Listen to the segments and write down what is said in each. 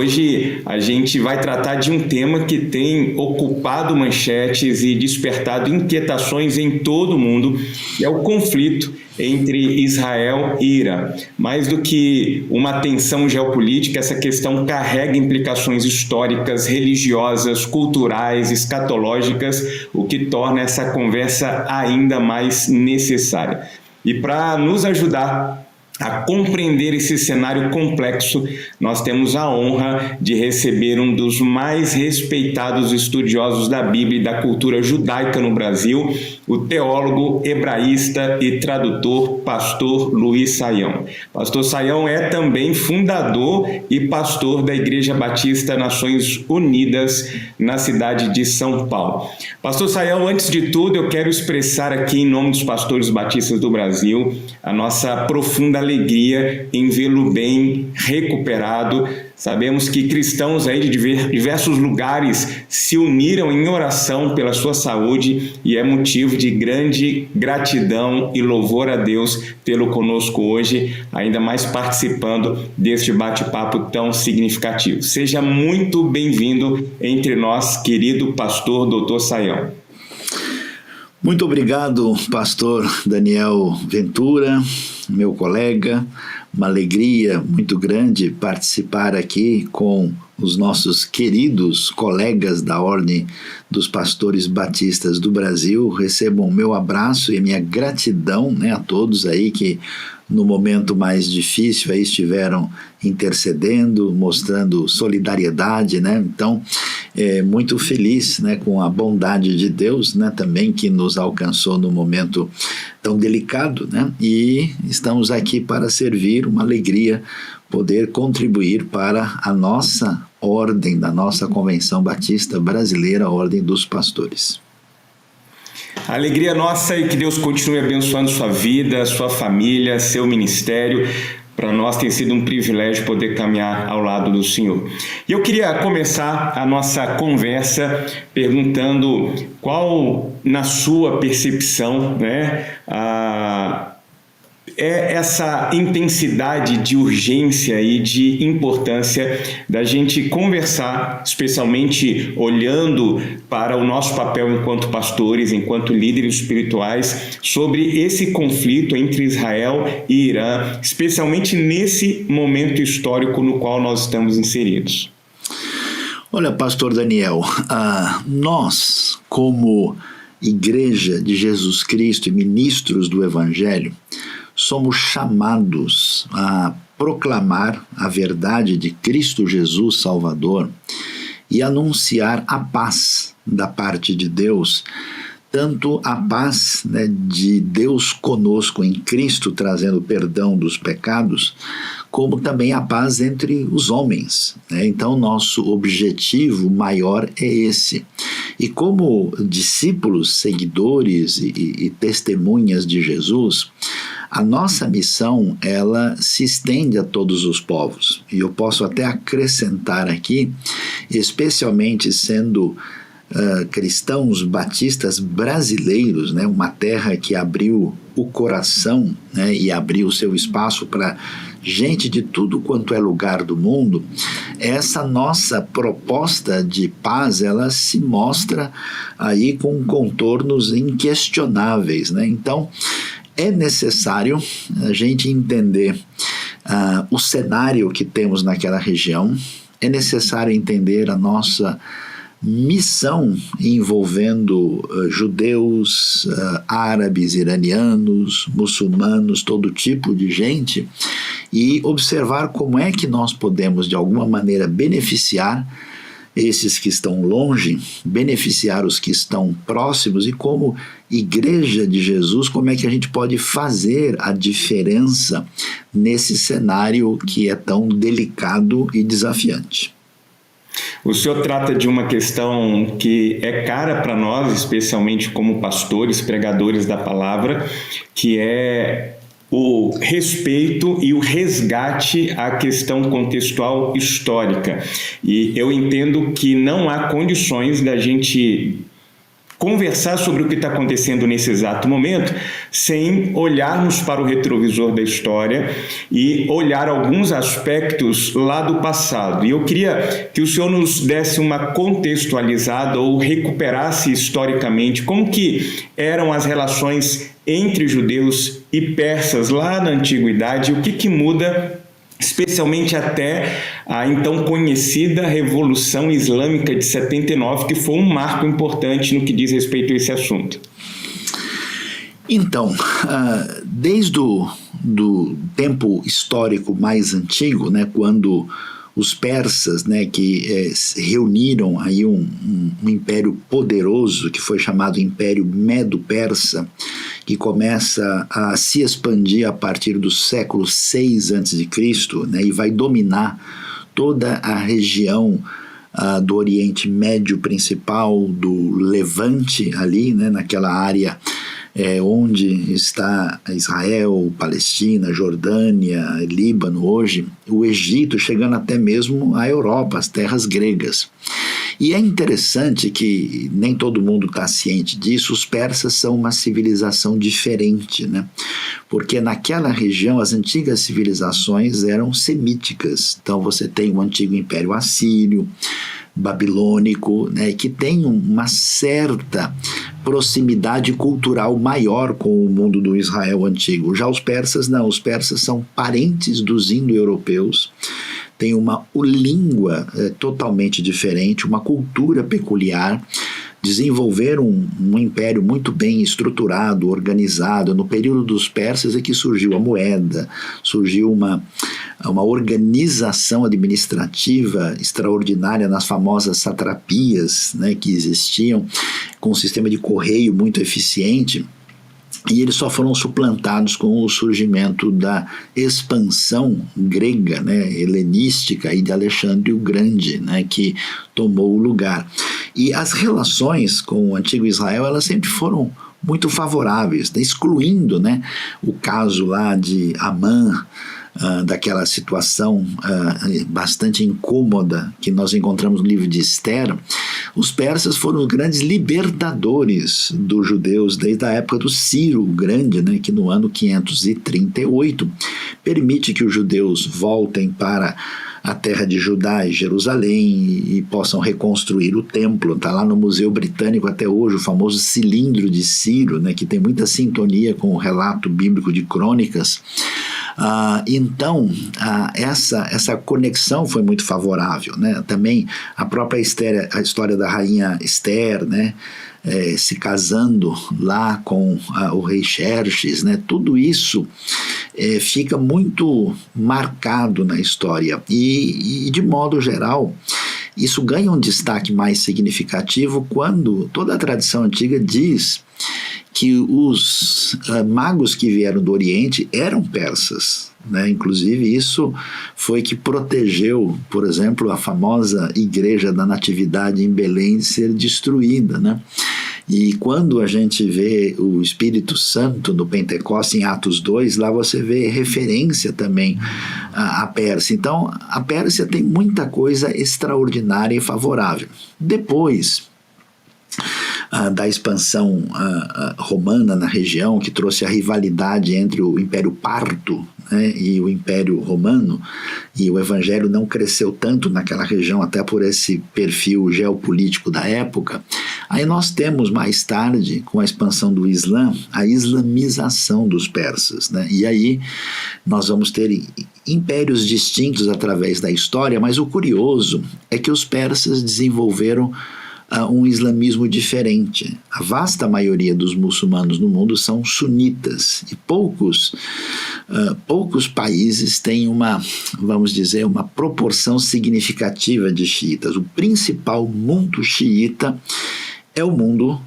hoje a gente vai tratar de um tema que tem ocupado manchetes e despertado inquietações em todo o mundo, que é o conflito entre Israel e Irã. Mais do que uma tensão geopolítica, essa questão carrega implicações históricas, religiosas, culturais, escatológicas, o que torna essa conversa ainda mais necessária. E para nos ajudar a compreender esse cenário complexo, nós temos a honra de receber um dos mais respeitados estudiosos da Bíblia e da cultura judaica no Brasil, o teólogo, hebraísta e tradutor, pastor Luiz Saião. Pastor Saião é também fundador e pastor da Igreja Batista Nações Unidas, na cidade de São Paulo. Pastor Saião, antes de tudo, eu quero expressar aqui, em nome dos pastores batistas do Brasil, a nossa profunda alegria em vê-lo bem recuperado. Sabemos que cristãos aí de diversos lugares se uniram em oração pela sua saúde e é motivo de grande gratidão e louvor a Deus tê-lo conosco hoje, ainda mais participando deste bate-papo tão significativo. Seja muito bem-vindo entre nós, querido pastor Dr. Saião. Muito obrigado, pastor Daniel Ventura, meu colega. Uma alegria muito grande participar aqui com os nossos queridos colegas da Ordem dos Pastores Batistas do Brasil. Recebam o meu abraço e minha gratidão, a todos aí que no momento mais difícil aí estiveram intercedendo, mostrando solidariedade, Então, muito feliz, com a bondade de Deus, também que nos alcançou no momento tão delicado, E estamos aqui para servir, uma alegria poder contribuir para a nossa ordem, da nossa Convenção Batista Brasileira, a Ordem dos Pastores. A alegria nossa e que Deus continue abençoando sua vida, sua família, seu ministério. Para nós tem sido um privilégio poder caminhar ao lado do Senhor. E eu queria começar a nossa conversa perguntando qual, na sua percepção, é essa intensidade de urgência e de importância da gente conversar, especialmente olhando para o nosso papel enquanto pastores, enquanto líderes espirituais, sobre esse conflito entre Israel e Irã, especialmente nesse momento histórico no qual nós estamos inseridos. Olha, pastor Daniel, nós, como Igreja de Jesus Cristo e ministros do Evangelho, somos chamados a proclamar a verdade de Cristo Jesus Salvador e anunciar a paz da parte de Deus, tanto a paz de Deus conosco em Cristo, trazendo perdão dos pecados, como também a paz entre os homens. Então, nosso objetivo maior é esse. E como discípulos, seguidores e testemunhas de Jesus, a nossa missão, ela se estende a todos os povos. E eu posso até acrescentar aqui, especialmente sendo cristãos batistas brasileiros, uma terra que abriu o coração e abriu o seu espaço para gente de tudo quanto é lugar do mundo, essa nossa proposta de paz, ela se mostra aí com contornos inquestionáveis, Então, é necessário a gente entender o cenário que temos naquela região, é necessário entender a nossa missão envolvendo judeus, árabes, iranianos, muçulmanos, todo tipo de gente, e observar como é que nós podemos, de alguma maneira, beneficiar esses que estão longe, beneficiar os que estão próximos, e como Igreja de Jesus, como é que a gente pode fazer a diferença nesse cenário que é tão delicado e desafiante. O senhor trata de uma questão que é cara para nós, especialmente como pastores, pregadores da palavra, que é o respeito e o resgate à questão contextual histórica. E eu entendo que não há condições da gente conversar sobre o que está acontecendo nesse exato momento sem olharmos para o retrovisor da história e olhar alguns aspectos lá do passado. E eu queria que o senhor nos desse uma contextualizada ou recuperasse historicamente como que eram as relações entre judeus e persas lá na antiguidade e o que muda especialmente até a então conhecida Revolução Islâmica de 79, que foi um marco importante no que diz respeito a esse assunto. Então, desde do tempo histórico mais antigo, né, quando os persas, né, que reuniram aí um império poderoso, que foi chamado Império Medo-Persa, que começa a se expandir a partir do século VI a.C., né, e vai dominar toda a região do Oriente Médio principal, do Levante ali, né, naquela área onde está Israel, Palestina, Jordânia, Líbano hoje, o Egito, chegando até mesmo à Europa, as terras gregas. E é interessante que nem todo mundo está ciente disso, os persas são uma civilização diferente, né? Porque naquela região as antigas civilizações eram semíticas. Então você tem o antigo Império Assírio, babilônico, né, que tem uma certa proximidade cultural maior com o mundo do Israel antigo. Já os persas não, os persas são parentes dos indo-europeus, têm uma língua totalmente diferente, uma cultura peculiar, desenvolveram um império muito bem estruturado, organizado. No período dos persas é que surgiu a moeda, surgiu uma organização administrativa extraordinária nas famosas satrapias, né, que existiam, com um sistema de correio muito eficiente. E eles só foram suplantados com o surgimento da expansão grega, né, helenística, e de Alexandre o Grande, né, que tomou o lugar. E as relações com o antigo Israel, elas sempre foram muito favoráveis, né, excluindo, né, o caso lá de Amã, daquela situação bastante incômoda que nós encontramos no livro de Esther. Os persas foram os grandes libertadores dos judeus desde a época do Ciro o Grande, né, que no ano 538 permite que os judeus voltem para a terra de Judá e Jerusalém e possam reconstruir o templo. Está lá no Museu Britânico até hoje o famoso cilindro de Ciro, né, que tem muita sintonia com o relato bíblico de Crônicas. Então, essa conexão foi muito favorável, né? Também a própria Esther, a história da rainha Esther, né? Se casando lá com o rei Xerxes, né? Tudo isso fica muito marcado na história e de modo geral, isso ganha um destaque mais significativo quando toda a tradição antiga diz que os magos que vieram do Oriente eram persas, né? Inclusive isso foi que protegeu, por exemplo, a famosa Igreja da Natividade em Belém de ser destruída, né? E quando a gente vê o Espírito Santo no Pentecostes, em Atos 2, lá você vê referência também à Pérsia. Então, a Pérsia tem muita coisa extraordinária e favorável. Depois da expansão romana na região, que trouxe a rivalidade entre o Império Parto, né, e o Império Romano, e o Evangelho não cresceu tanto naquela região, até por esse perfil geopolítico da época. Aí nós temos mais tarde, com a expansão do Islã, a islamização dos persas, né? E aí nós vamos ter impérios distintos através da história, mas o curioso é que os persas desenvolveram um islamismo diferente. A vasta maioria dos muçulmanos no mundo são sunitas e poucos países têm vamos dizer, uma proporção significativa de xiitas. O principal mundo xiita é o mundo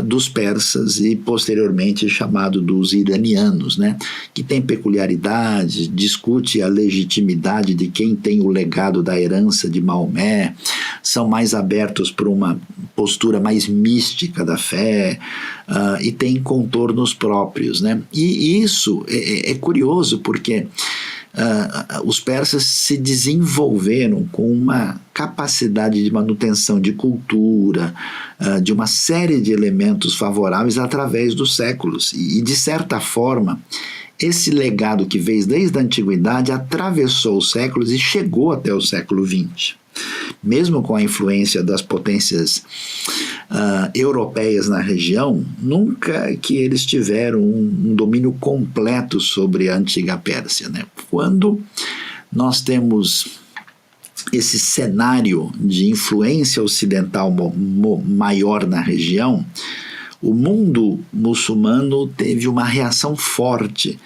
dos persas e posteriormente chamado dos iranianos, né, que tem peculiaridades, discute a legitimidade de quem tem o legado da herança de Maomé, são mais abertos para uma postura mais mística da fé e tem contornos próprios, né? E isso é curioso porque os persas se desenvolveram com uma capacidade de manutenção de cultura, de uma série de elementos favoráveis através dos séculos. E de certa forma, esse legado que veio desde a antiguidade atravessou os séculos e chegou até o século XX. Mesmo com a influência das potências europeias na região, nunca que eles tiveram um domínio completo sobre a antiga Pérsia, né? Quando nós temos esse cenário de influência ocidental maior na região, o mundo muçulmano teve uma reação forte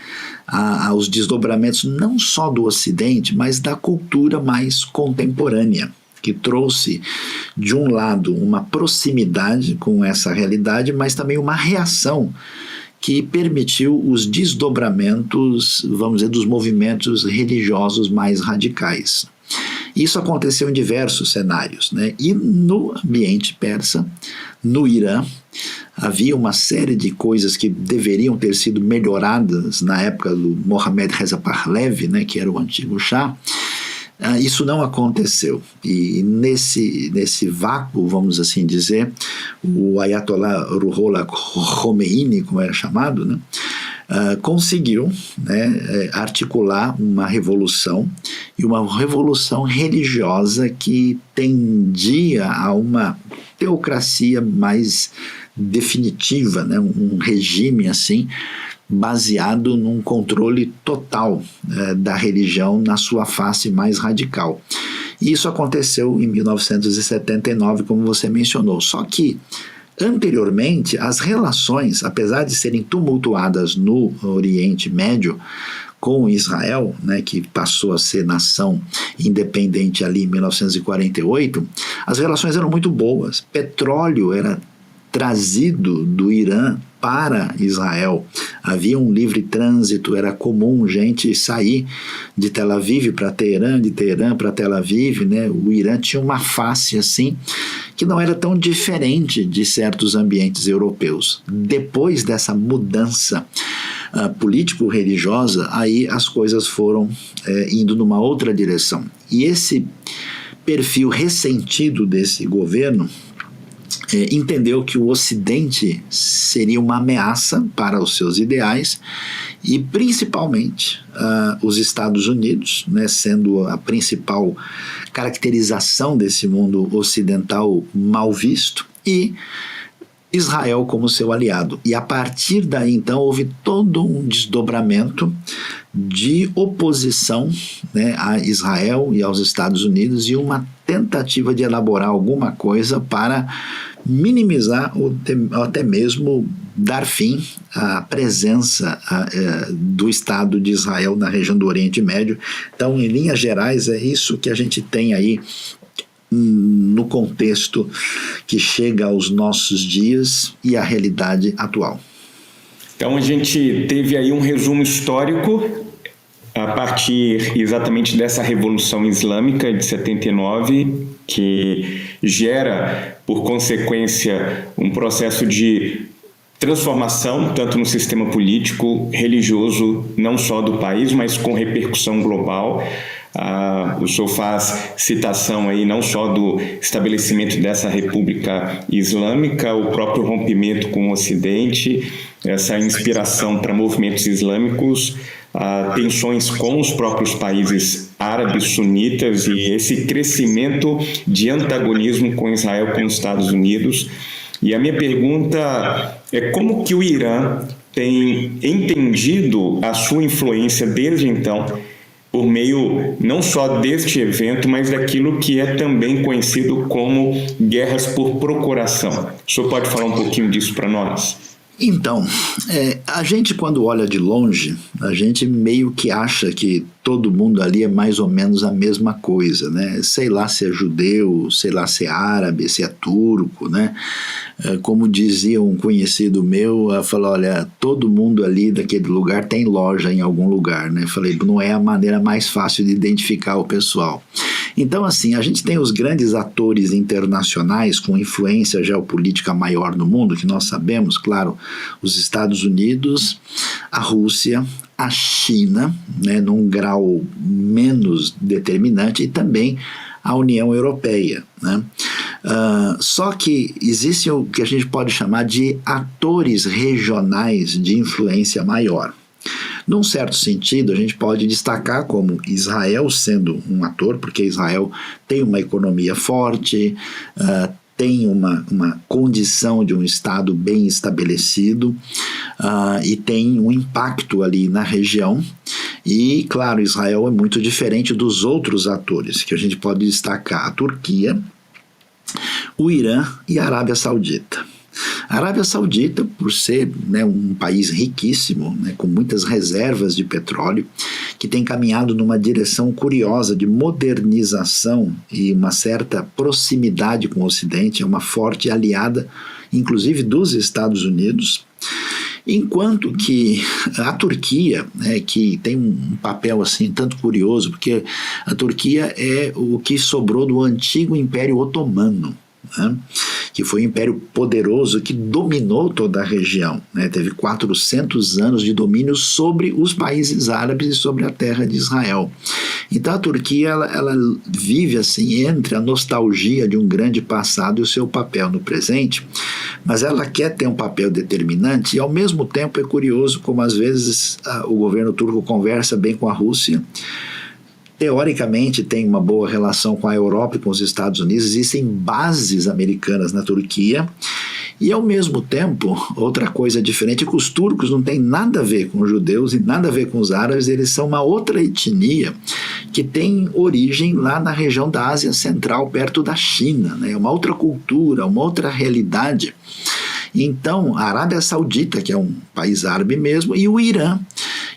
aos desdobramentos não só do Ocidente, mas da cultura mais contemporânea, que trouxe, de um lado, uma proximidade com essa realidade, mas também uma reação que permitiu os desdobramentos, vamos dizer, dos movimentos religiosos mais radicais. Isso aconteceu em diversos cenários, né? E no ambiente persa, no Irã, havia uma série de coisas que deveriam ter sido melhoradas na época do Mohammad Reza Pahlavi, né, que era o antigo Shah. Isso não aconteceu. E nesse vácuo, vamos assim dizer, o Ayatollah Ruhollah Khomeini, como era chamado, né, conseguiu, né, articular uma revolução, e uma revolução religiosa que tendia a uma teocracia mais definitiva, né, um regime assim, baseado num controle total da religião na sua face mais radical. E isso aconteceu em 1979, como você mencionou. Só que, anteriormente, as relações, apesar de serem tumultuadas no Oriente Médio, com Israel, né, que passou a ser nação independente ali em 1948, as relações eram muito boas. Petróleo era trazido do Irã para Israel. Havia um livre trânsito, era comum gente sair de Tel Aviv para Teherã, de Teherã para Tel Aviv, né? O Irã tinha uma face assim que não era tão diferente de certos ambientes europeus. Depois dessa mudança político-religiosa, aí as coisas foram indo numa outra direção. E esse perfil ressentido desse governo entendeu que o Ocidente seria uma ameaça para os seus ideais e, principalmente, os Estados Unidos, né, sendo a principal caracterização desse mundo ocidental mal visto, e Israel como seu aliado. E a partir daí, então, houve todo um desdobramento de oposição, né, a Israel e aos Estados Unidos, e uma tentativa de elaborar alguma coisa para minimizar ou até mesmo dar fim à presença do Estado de Israel na região do Oriente Médio. Então, em linhas gerais, é isso que a gente tem aí no contexto que chega aos nossos dias e à realidade atual. Então a gente teve aí um resumo histórico a partir exatamente dessa Revolução Islâmica de 79, que gera, por consequência, um processo de transformação, tanto no sistema político, religioso, não só do país, mas com repercussão global. O senhor faz citação aí não só do estabelecimento dessa República Islâmica, o próprio rompimento com o Ocidente, essa inspiração para movimentos islâmicos, tensões com os próprios países árabes sunitas e esse crescimento de antagonismo com Israel, com os Estados Unidos. E a minha pergunta é como que o Irã tem entendido a sua influência desde então, por meio não só deste evento, mas daquilo que é também conhecido como guerras por procuração. O senhor pode falar um pouquinho disso para nós? Então, a gente quando olha de longe, a gente meio que acha que todo mundo ali é mais ou menos a mesma coisa, né? Sei lá se é judeu, sei lá se é árabe, se é turco, né? Como dizia um conhecido meu, falou, olha, todo mundo ali daquele lugar tem loja em algum lugar, né? Falei, não é a maneira mais fácil de identificar o pessoal. Então, assim, a gente tem os grandes atores internacionais com influência geopolítica maior no mundo, que nós sabemos, claro, os Estados Unidos, a Rússia, a China, né, num grau menos determinante, e também a União Europeia, né? Só que existe o que a gente pode chamar de atores regionais de influência maior. Num certo sentido, a gente pode destacar como Israel sendo um ator, porque Israel tem uma economia forte, tem uma condição de um Estado bem estabelecido, e tem um impacto ali na região. E, claro, Israel é muito diferente dos outros atores, que a gente pode destacar: a Turquia, o Irã e a Arábia Saudita. A Arábia Saudita, por ser, né, um país riquíssimo, né, com muitas reservas de petróleo, que tem caminhado numa direção curiosa de modernização e uma certa proximidade com o Ocidente, é uma forte aliada, inclusive dos Estados Unidos. Enquanto que a Turquia, né, que tem um papel assim tanto curioso, porque a Turquia é o que sobrou do antigo Império Otomano, né, que foi um império poderoso que dominou toda a região, né, teve 400 anos de domínio sobre os países árabes e sobre a terra de Israel. Então a Turquia ela vive assim entre a nostalgia de um grande passado e o seu papel no presente, mas ela quer ter um papel determinante, e ao mesmo tempo é curioso como às vezes o governo turco conversa bem com a Rússia, teoricamente tem uma boa relação com a Europa e com os Estados Unidos, existem bases americanas na Turquia, e ao mesmo tempo, outra coisa diferente é que os turcos não têm nada a ver com os judeus e nada a ver com os árabes, eles são uma outra etnia que tem origem lá na região da Ásia Central, perto da China, né? Uma outra cultura, uma outra realidade. Então, a Arábia Saudita, que é um país árabe mesmo, e o Irã,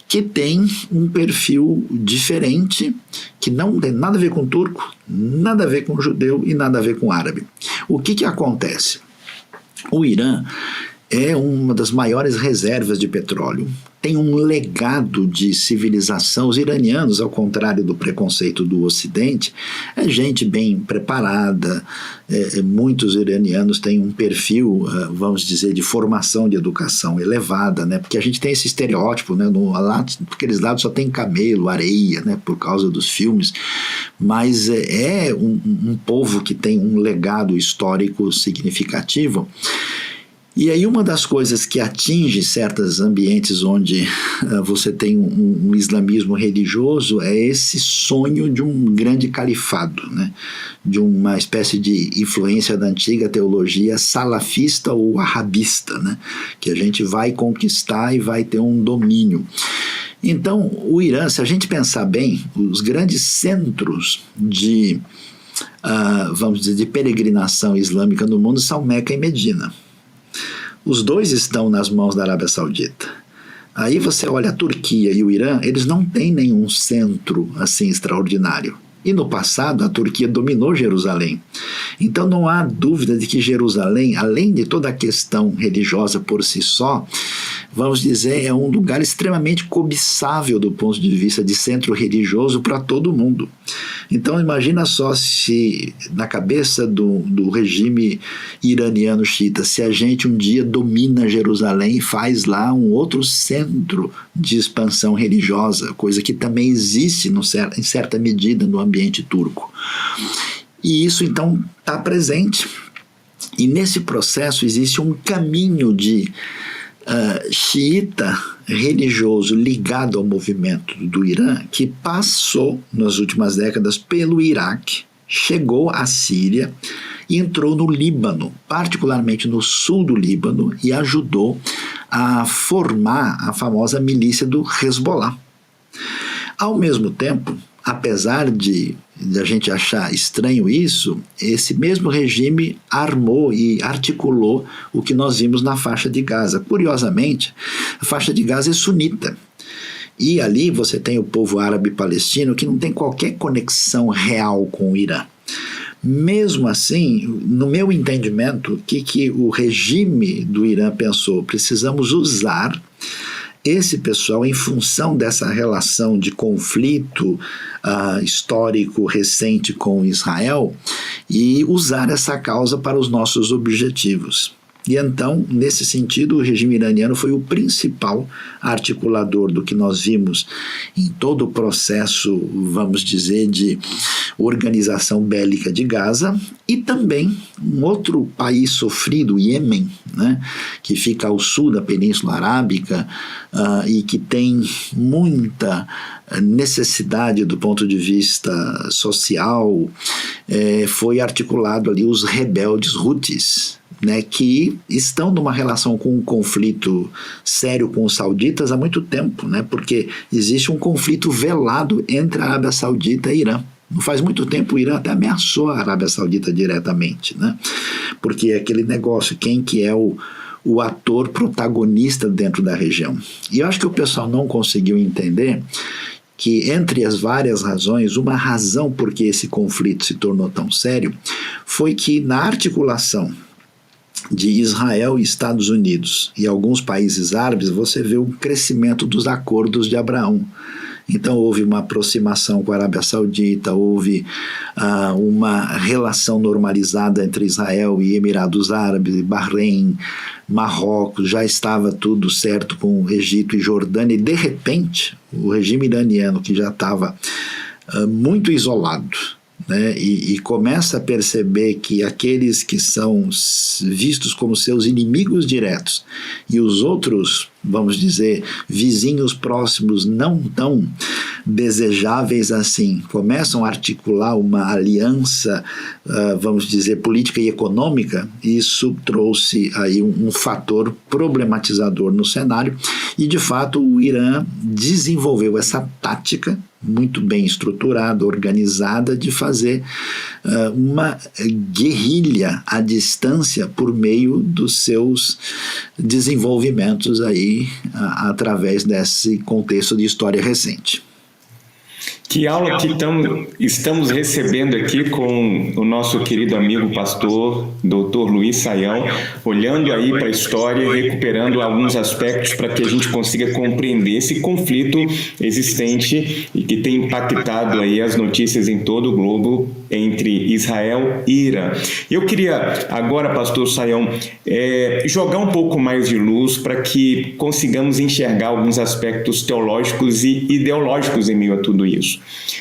que tem um perfil diferente, que não tem nada a ver com o turco, nada a ver com o judeu e nada a ver com o árabe. O que acontece? O Irã é uma das maiores reservas de petróleo, tem um legado de civilização. Os iranianos, ao contrário do preconceito do Ocidente, é gente bem preparada, muitos iranianos têm um perfil, vamos dizer, de formação de educação elevada, né? Porque a gente tem esse estereótipo, né? Naqueles lados só tem camelo, areia, né? Por causa dos filmes, mas é um povo que tem um legado histórico significativo. E aí uma das coisas que atinge certos ambientes onde você tem um islamismo religioso é esse sonho de um grande califado, né? De uma espécie de influência da antiga teologia salafista ou wahhabista, né? Que a gente vai conquistar e vai ter um domínio. Então, o Irã, se a gente pensar bem, os grandes centros de, vamos dizer, de peregrinação islâmica no mundo são Meca e Medina. Os dois estão nas mãos da Arábia Saudita. Aí você olha a Turquia e o Irã, eles não têm nenhum centro assim extraordinário. E no passado a Turquia dominou Jerusalém. Então não há dúvida de que Jerusalém, além de toda a questão religiosa por si só, vamos dizer, é um lugar extremamente cobiçável do ponto de vista de centro religioso para todo mundo. Então imagina só se na cabeça do regime iraniano xiita, se a gente um dia domina Jerusalém e faz lá um outro centro de expansão religiosa, coisa que também existe em certa medida no ambiente turco. E isso então está presente, e nesse processo existe um caminho de xiita religioso ligado ao movimento do Irã, que passou nas últimas décadas pelo Iraque, chegou à Síria e entrou no Líbano, particularmente no sul do Líbano, e ajudou a formar a famosa milícia do Hezbollah. Ao mesmo tempo, apesar de a gente achar estranho isso, esse mesmo regime armou e articulou o que nós vimos na faixa de Gaza. Curiosamente, a faixa de Gaza é sunita. E ali você tem o povo árabe palestino que não tem qualquer conexão real com o Irã. Mesmo assim, no meu entendimento, o que o regime do Irã pensou? Precisamos usar esse pessoal em função dessa relação de conflito histórico recente com Israel e usar essa causa para os nossos objetivos. E então, nesse sentido, o regime iraniano foi o principal articulador do que nós vimos em todo o processo, vamos dizer, de organização bélica de Gaza, e também um outro país sofrido, o Iêmen, né, que fica ao sul da Península Arábica e que tem muita necessidade do ponto de vista social. Foi articulado ali os rebeldes Houthis, né, que estão numa relação com um conflito sério com os sauditas há muito tempo, né, porque existe um conflito velado entre a Arábia Saudita e Irã. Não faz muito tempo o Irã até ameaçou a Arábia Saudita diretamente, né, porque é aquele negócio, quem que é o ator protagonista dentro da região. E eu acho que o pessoal não conseguiu entender que, entre as várias razões, uma razão por que esse conflito se tornou tão sério foi que, na articulação de Israel e Estados Unidos e alguns países árabes, você vê um crescimento dos acordos de Abraão. Então houve uma aproximação com a Arábia Saudita, houve uma relação normalizada entre Israel e Emirados Árabes, Bahrein, Marrocos, já estava tudo certo com o Egito e Jordânia, e de repente o regime iraniano, que já estava muito isolado, né, e começa a perceber que aqueles que são vistos como seus inimigos diretos e os outros, vamos dizer, vizinhos próximos não tão desejáveis assim, começam a articular uma aliança, vamos dizer, política e econômica. Isso trouxe aí um fator problematizador no cenário, e de fato o Irã desenvolveu essa tática muito bem estruturada, organizada, de fazer uma guerrilha à distância por meio dos seus desenvolvimentos aí, através desse contexto de história recente. Que aula que estamos recebendo aqui com o nosso querido amigo pastor, Dr. Luiz Saião, olhando aí para a história e recuperando alguns aspectos para que a gente consiga compreender esse conflito existente e que tem impactado aí as notícias em todo o globo entre Israel e Irã. Eu queria agora, pastor Saião, jogar um pouco mais de luz para que consigamos enxergar alguns aspectos teológicos e ideológicos em meio a tudo isso.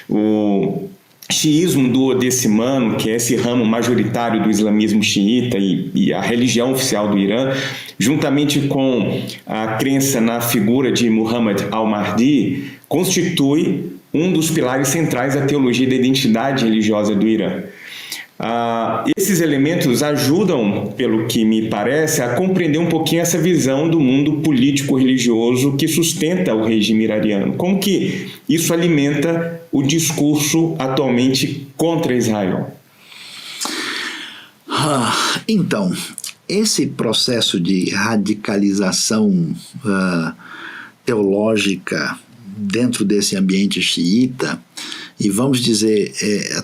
O xiismo duodecimano, que é esse ramo majoritário do islamismo xiita e a religião oficial do Irã, juntamente com a crença na figura de Muhammad al-Mahdi, constitui um dos pilares centrais da teologia da identidade religiosa do Irã. Esses elementos ajudam, pelo que me parece, a compreender um pouquinho essa visão do mundo político-religioso que sustenta o regime iraniano. Como que isso alimenta o discurso atualmente contra Israel? Então, esse processo de radicalização teológica dentro desse ambiente xiita, e vamos dizer,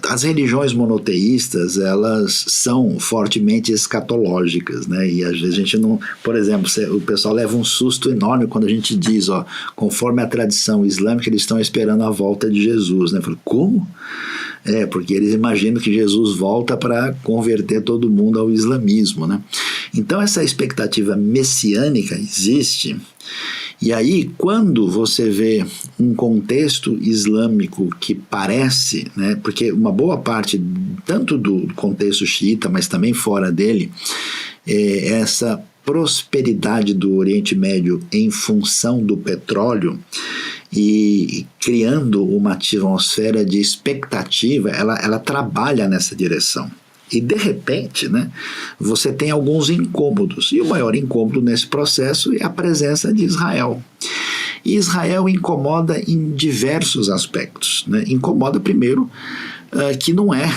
as religiões monoteístas, elas são fortemente escatológicas, né? E às vezes a gente não, por exemplo, o pessoal leva um susto enorme quando a gente diz, conforme a tradição islâmica, eles estão esperando a volta de Jesus, né? Falo, como? Porque eles imaginam que Jesus volta para converter todo mundo ao islamismo, né? Então essa expectativa messiânica existe. E aí, quando você vê um contexto islâmico que parece, né, porque uma boa parte, tanto do contexto xiita, mas também fora dele, essa prosperidade do Oriente Médio em função do petróleo e criando uma atmosfera de expectativa, ela trabalha nessa direção. E, de repente, né, você tem alguns incômodos. E o maior incômodo nesse processo é a presença de Israel. E Israel incomoda em diversos aspectos, né? Incomoda, primeiro, que não é,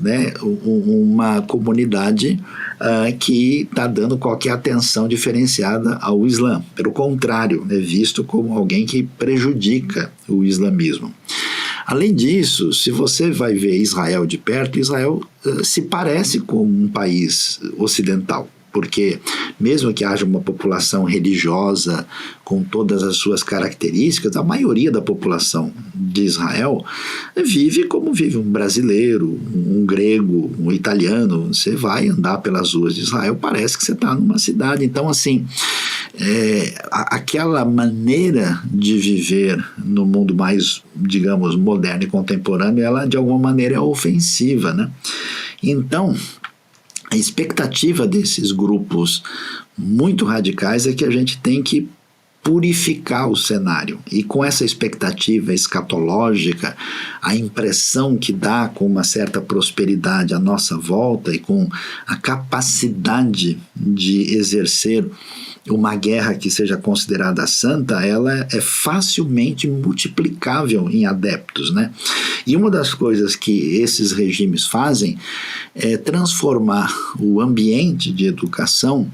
né, uma comunidade que está dando qualquer atenção diferenciada ao Islã. Pelo contrário, é visto como alguém que prejudica o islamismo. Além disso, se você vai ver Israel de perto, Israel se parece com um país ocidental, porque mesmo que haja uma população religiosa com todas as suas características, a maioria da população de Israel vive como vive um brasileiro, um grego, um italiano. Você vai andar pelas ruas de Israel, parece que você está numa cidade. Então, assim, aquela maneira de viver no mundo mais, digamos, moderno e contemporâneo, ela de alguma maneira é ofensiva, né? Então, a expectativa desses grupos muito radicais é que a gente tem que purificar o cenário. E com essa expectativa escatológica, a impressão que dá com uma certa prosperidade à nossa volta e com a capacidade de exercer uma guerra que seja considerada santa, ela é facilmente multiplicável em adeptos, né? E uma das coisas que esses regimes fazem é transformar o ambiente de educação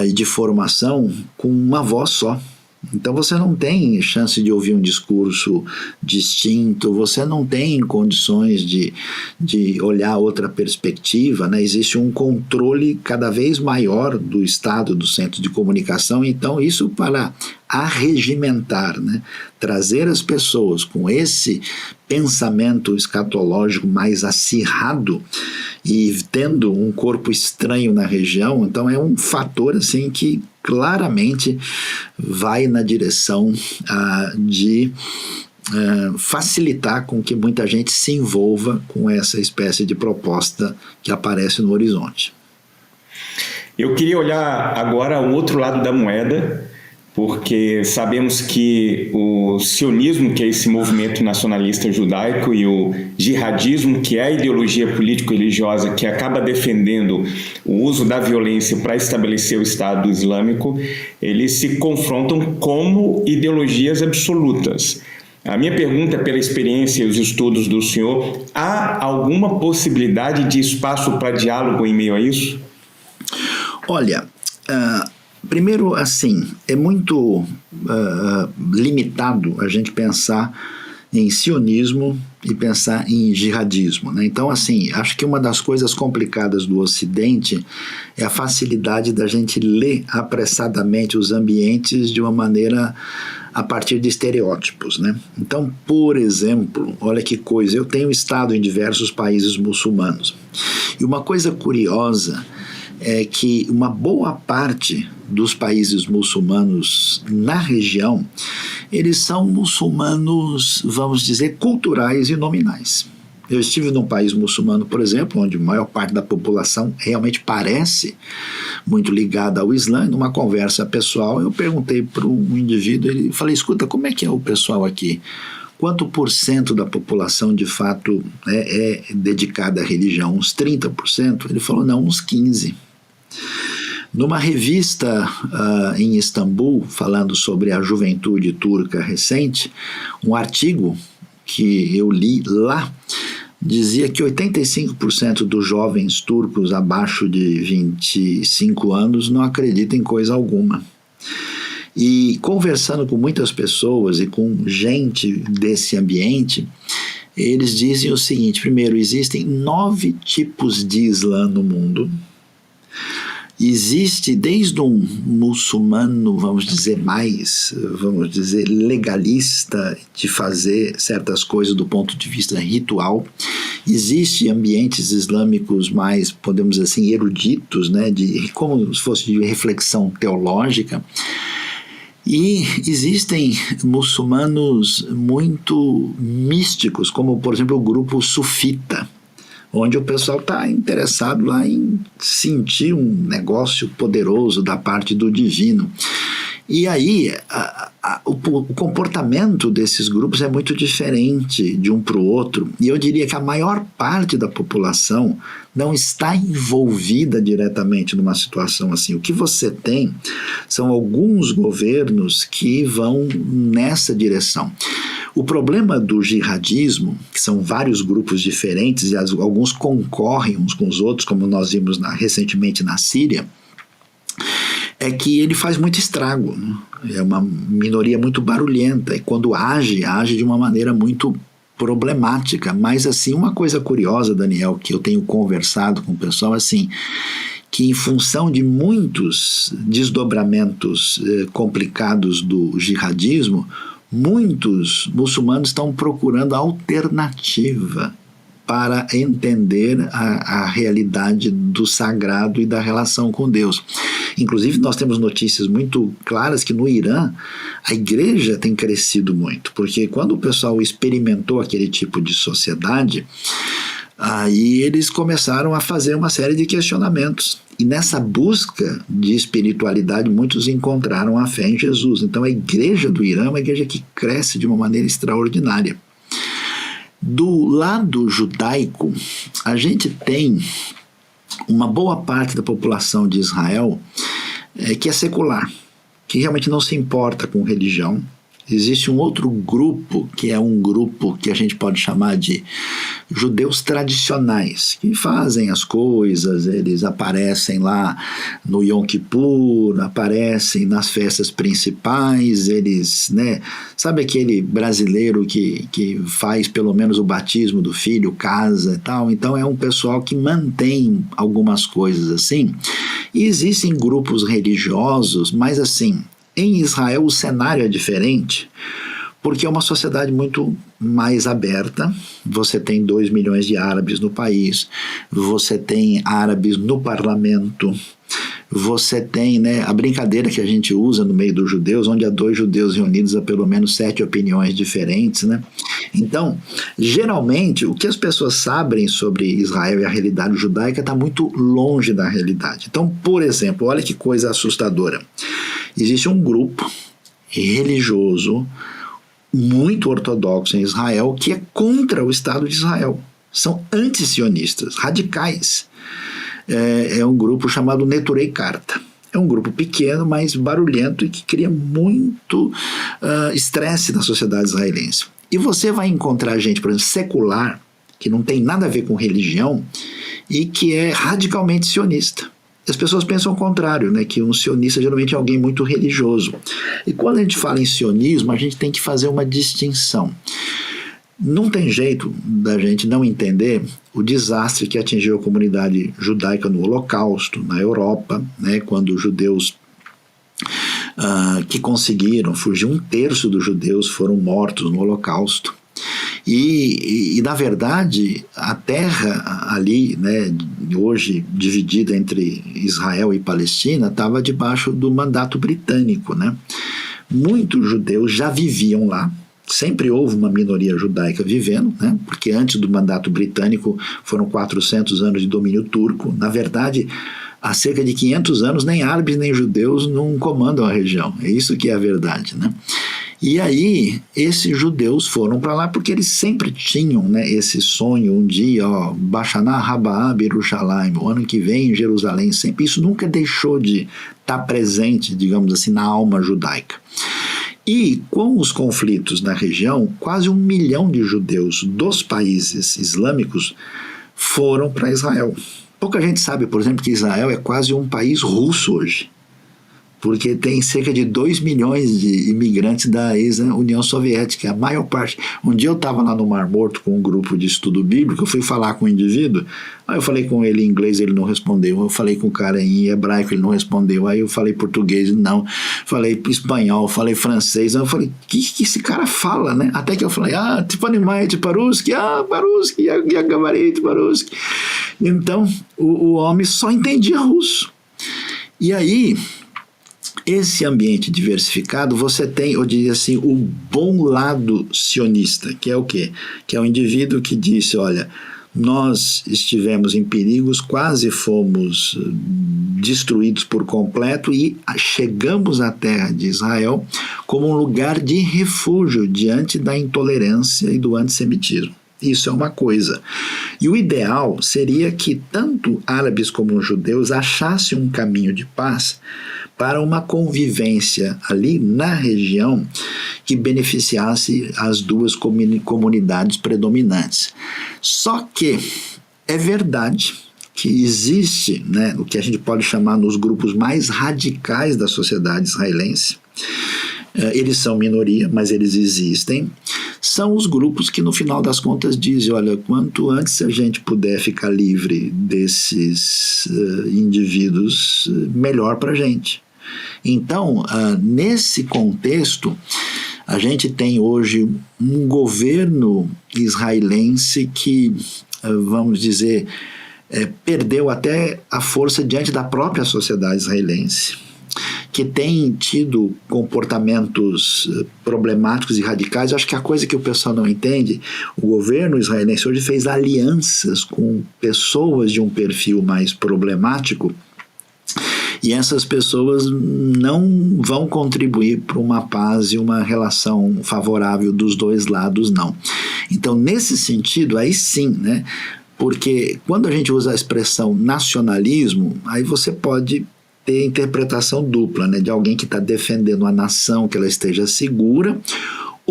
e de formação com uma voz só. Então você não tem chance de ouvir um discurso distinto, você não tem condições de olhar outra perspectiva, né? Existe um controle cada vez maior do Estado, do centro de comunicação. Então isso para arregimentar, né? Trazer as pessoas com esse pensamento escatológico mais acirrado e tendo um corpo estranho na região, então é um fator assim que claramente vai na direção de facilitar com que muita gente se envolva com essa espécie de proposta que aparece no horizonte. Eu queria olhar agora o outro lado da moeda, porque sabemos que o sionismo, que é esse movimento nacionalista judaico, e o jihadismo, que é a ideologia político-religiosa que acaba defendendo o uso da violência para estabelecer o Estado Islâmico, eles se confrontam como ideologias absolutas. A minha pergunta, pela experiência e os estudos do senhor, há alguma possibilidade de espaço para diálogo em meio a isso? Olha, primeiro, assim, é muito limitado a gente pensar em sionismo e pensar em jihadismo, né? Então, assim, acho que uma das coisas complicadas do Ocidente é a facilidade da gente ler apressadamente os ambientes de uma maneira a partir de estereótipos, né? Então, por exemplo, olha que coisa, eu tenho estado em diversos países muçulmanos, e uma coisa curiosa é que uma boa parte dos países muçulmanos na região, eles são muçulmanos, vamos dizer, culturais e nominais. Eu estive num país muçulmano, por exemplo, onde a maior parte da população realmente parece muito ligada ao Islã. Numa conversa pessoal, eu perguntei para um indivíduo, ele falei, escuta, como é que é o pessoal aqui? Quanto por cento da população, de fato, é dedicada à religião? Uns 30%? Ele falou, não, uns 15%. Numa revista em Istambul, falando sobre a juventude turca recente, um artigo que eu li lá dizia que 85% dos jovens turcos abaixo de 25 anos não acreditam em coisa alguma. E conversando com muitas pessoas e com gente desse ambiente, eles dizem o seguinte: primeiro, existem 9 tipos de Islã no mundo. Existe desde um muçulmano, vamos dizer, legalista, de fazer certas coisas do ponto de vista ritual. Existe ambientes islâmicos mais, podemos dizer assim, eruditos, né, como se fosse de reflexão teológica. E existem muçulmanos muito místicos, como, por exemplo, o grupo sufita, onde o pessoal está interessado lá em sentir um negócio poderoso da parte do divino. E aí o comportamento desses grupos é muito diferente de um para o outro, e eu diria que a maior parte da população não está envolvida diretamente numa situação assim. O que você tem são alguns governos que vão nessa direção. O problema do jihadismo, que são vários grupos diferentes, e alguns concorrem uns com os outros, como nós vimos recentemente na Síria, é que ele faz muito estrago, né? É uma minoria muito barulhenta, e quando age de uma maneira muito problemática. Mas assim, uma coisa curiosa, Daniel, que eu tenho conversado com o pessoal, assim, que, em função de muitos desdobramentos complicados do jihadismo, muitos muçulmanos estão procurando alternativa para entender a realidade do sagrado e da relação com Deus. Inclusive, nós temos notícias muito claras que no Irã a igreja tem crescido muito, porque quando o pessoal experimentou aquele tipo de sociedade, aí eles começaram a fazer uma série de questionamentos. E nessa busca de espiritualidade, muitos encontraram a fé em Jesus. Então a igreja do Irã é uma igreja que cresce de uma maneira extraordinária. Do lado judaico, a gente tem uma boa parte da população de Israel que é secular, que realmente não se importa com religião. Existe um outro grupo, que é um grupo que a gente pode chamar de judeus tradicionais, que fazem as coisas, eles aparecem lá no Yom Kippur, aparecem nas festas principais, eles, né, sabe aquele brasileiro que faz pelo menos o batismo do filho, casa e tal? Então é um pessoal que mantém algumas coisas assim. E existem grupos religiosos, mas assim, em Israel o cenário é diferente, porque é uma sociedade muito mais aberta. Você tem 2 milhões de árabes no país, você tem árabes no parlamento, você tem, né, a brincadeira que a gente usa no meio dos judeus, onde há 2 judeus reunidos há pelo menos 7 opiniões diferentes, né? Então, geralmente, o que as pessoas sabem sobre Israel e a realidade judaica está muito longe da realidade. Então, por exemplo, olha que coisa assustadora. Existe um grupo religioso muito ortodoxo em Israel que é contra o Estado de Israel. São antisionistas, radicais. É um grupo chamado Neturei Karta. É um grupo pequeno, mas barulhento e que cria muito estresse na sociedade israelense. E você vai encontrar gente, por exemplo, secular, que não tem nada a ver com religião e que é radicalmente sionista. As pessoas pensam o contrário, né? Que um sionista geralmente é alguém muito religioso. E quando a gente fala em sionismo, a gente tem que fazer uma distinção. Não tem jeito da gente não entender o desastre que atingiu a comunidade judaica no Holocausto, na Europa, né? Quando os judeus que conseguiram fugir, 1/3 dos judeus foram mortos no Holocausto. E na verdade, a terra ali, né, hoje dividida entre Israel e Palestina, estava debaixo do mandato britânico, né? Muitos judeus já viviam lá, sempre houve uma minoria judaica vivendo, né? Porque antes do mandato britânico foram 400 anos de domínio turco. Na verdade, há cerca de 500 anos nem árabes nem judeus não comandam a região. É isso que é a verdade, né? E aí, esses judeus foram para lá porque eles sempre tinham, né, esse sonho, um dia, Bashaná Rabaá Yerushalayim, o ano que vem em Jerusalém, sempre. Isso nunca deixou de estar presente, digamos assim, na alma judaica. E com os conflitos na região, quase 1 milhão de judeus dos países islâmicos foram para Israel. Pouca gente sabe, por exemplo, que Israel é quase um país russo hoje, porque tem cerca de 2 milhões de imigrantes da ex-União Soviética, a maior parte. Um dia eu estava lá no Mar Morto com um grupo de estudo bíblico, eu fui falar com um indivíduo, aí eu falei com ele em inglês, ele não respondeu, eu falei com o cara em hebraico, ele não respondeu, aí eu falei português, não, falei espanhol, falei francês, aí eu falei, que esse cara fala, né? Até que eu falei, Tipanimait Paruski, Paruski, Yagabarit Paruski. Então, o homem só entendia russo. E aí, esse ambiente diversificado, você tem, eu diria assim, o bom lado sionista, que é o quê? Que é o indivíduo que disse, olha, nós estivemos em perigos, quase fomos destruídos por completo e chegamos à terra de Israel como um lugar de refúgio diante da intolerância e do antissemitismo. Isso é uma coisa. E o ideal seria que tanto árabes como judeus achassem um caminho de paz para uma convivência ali na região que beneficiasse as duas comunidades predominantes. Só que é verdade que existe, né, o que a gente pode chamar nos grupos mais radicais da sociedade israelense. Eles são minoria, mas eles existem. são os grupos que no final das contas dizem, olha, quanto antes a gente puder ficar livre desses indivíduos, melhor para a gente. Então, nesse contexto, a gente tem hoje um governo israelense que, vamos dizer, perdeu até a força diante da própria sociedade israelense, que tem tido comportamentos problemáticos e radicais. Acho que a coisa que o pessoal não entende, o governo israelense hoje fez alianças com pessoas de um perfil mais problemático, e essas pessoas não vão contribuir para uma paz e uma relação favorável dos dois lados, não. Então, nesse sentido, aí sim, né? Porque quando a gente usa a expressão nacionalismo, aí você pode ter interpretação dupla, né? De alguém que está defendendo a nação, que ela esteja segura,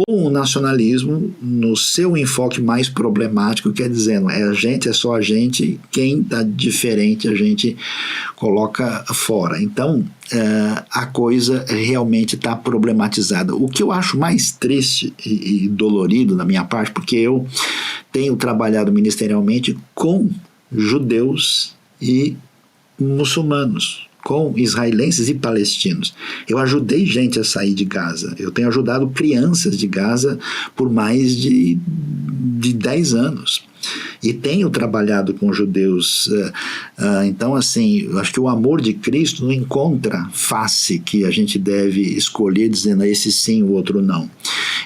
ou um nacionalismo no seu enfoque mais problemático, que é dizendo, a gente, é só a gente, quem está diferente a gente coloca fora. Então, a coisa realmente está problematizada. O que eu acho mais triste e dolorido da minha parte, porque eu tenho trabalhado ministerialmente com judeus e muçulmanos, com israelenses e palestinos. Eu ajudei gente a sair de Gaza. Eu tenho ajudado crianças de Gaza por mais de 10 anos. E tenho trabalhado com judeus. Então, assim, eu acho que o amor de Cristo não encontra face que a gente deve escolher dizendo esse sim, o outro não.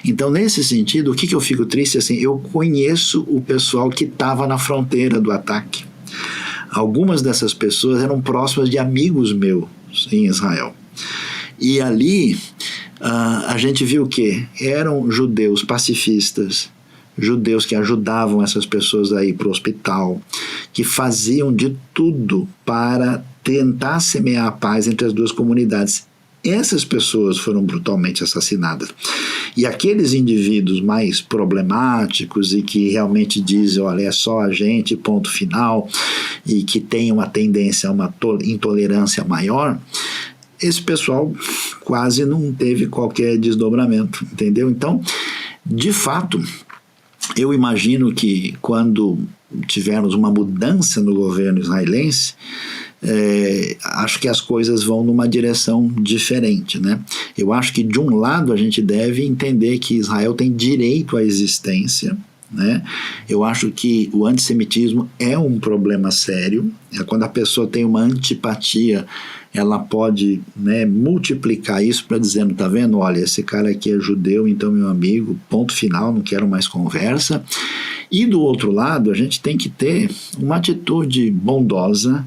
Então, nesse sentido, o que eu fico triste, assim, eu conheço o pessoal que estava na fronteira do ataque. Algumas dessas pessoas eram próximas de amigos meus em Israel. E ali a gente viu que eram judeus pacifistas, judeus que ajudavam essas pessoas a ir para o hospital, que faziam de tudo para tentar semear a paz entre as duas comunidades. Essas pessoas foram brutalmente assassinadas. E aqueles indivíduos mais problemáticos e que realmente dizem, olha, é só a gente, ponto final, e que tem uma tendência a uma intolerância maior, esse pessoal quase não teve qualquer desdobramento, entendeu? Então, de fato, eu imagino que quando tivermos uma mudança no governo israelense, acho que as coisas vão numa direção diferente, né? Eu acho que de um lado a gente deve entender que Israel tem direito à existência, né? Eu acho que o antissemitismo é um problema sério. Quando a pessoa tem uma antipatia, ela pode, né, multiplicar isso para dizendo, tá vendo, olha, esse cara aqui é judeu, então meu amigo, ponto final, não quero mais conversa. E do outro lado, a gente tem que ter uma atitude bondosa.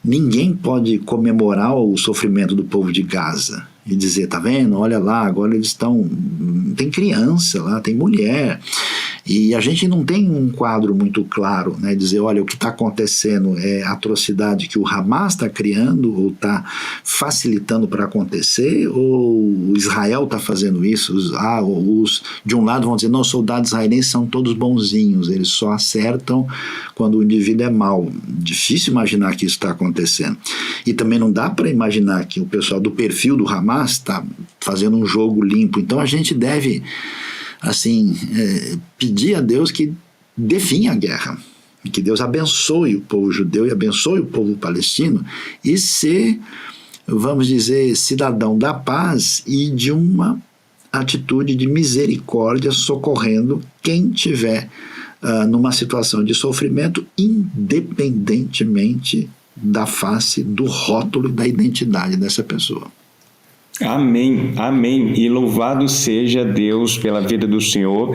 Ninguém pode comemorar o sofrimento do povo de Gaza e dizer, tá vendo, olha lá, agora eles estão, tem criança lá, tem mulher, e a gente não tem um quadro muito claro, né, dizer, olha, o que está acontecendo é atrocidade que o Hamas está criando ou está facilitando para acontecer, ou Israel está fazendo isso. Os de um lado vão dizer, não, os soldados israelenses são todos bonzinhos, eles só acertam quando o indivíduo é mau. Difícil imaginar que isso está acontecendo. E também não dá para imaginar que o pessoal do perfil do Hamas está fazendo um jogo limpo. Então a gente deve, assim, pedir a Deus que definha a guerra, que Deus abençoe o povo judeu e abençoe o povo palestino e ser, vamos dizer, cidadão da paz e de uma atitude de misericórdia, socorrendo quem tiver numa situação de sofrimento, independentemente da face, do rótulo e da identidade dessa pessoa. Amém, amém. E louvado seja Deus pela vida do Senhor,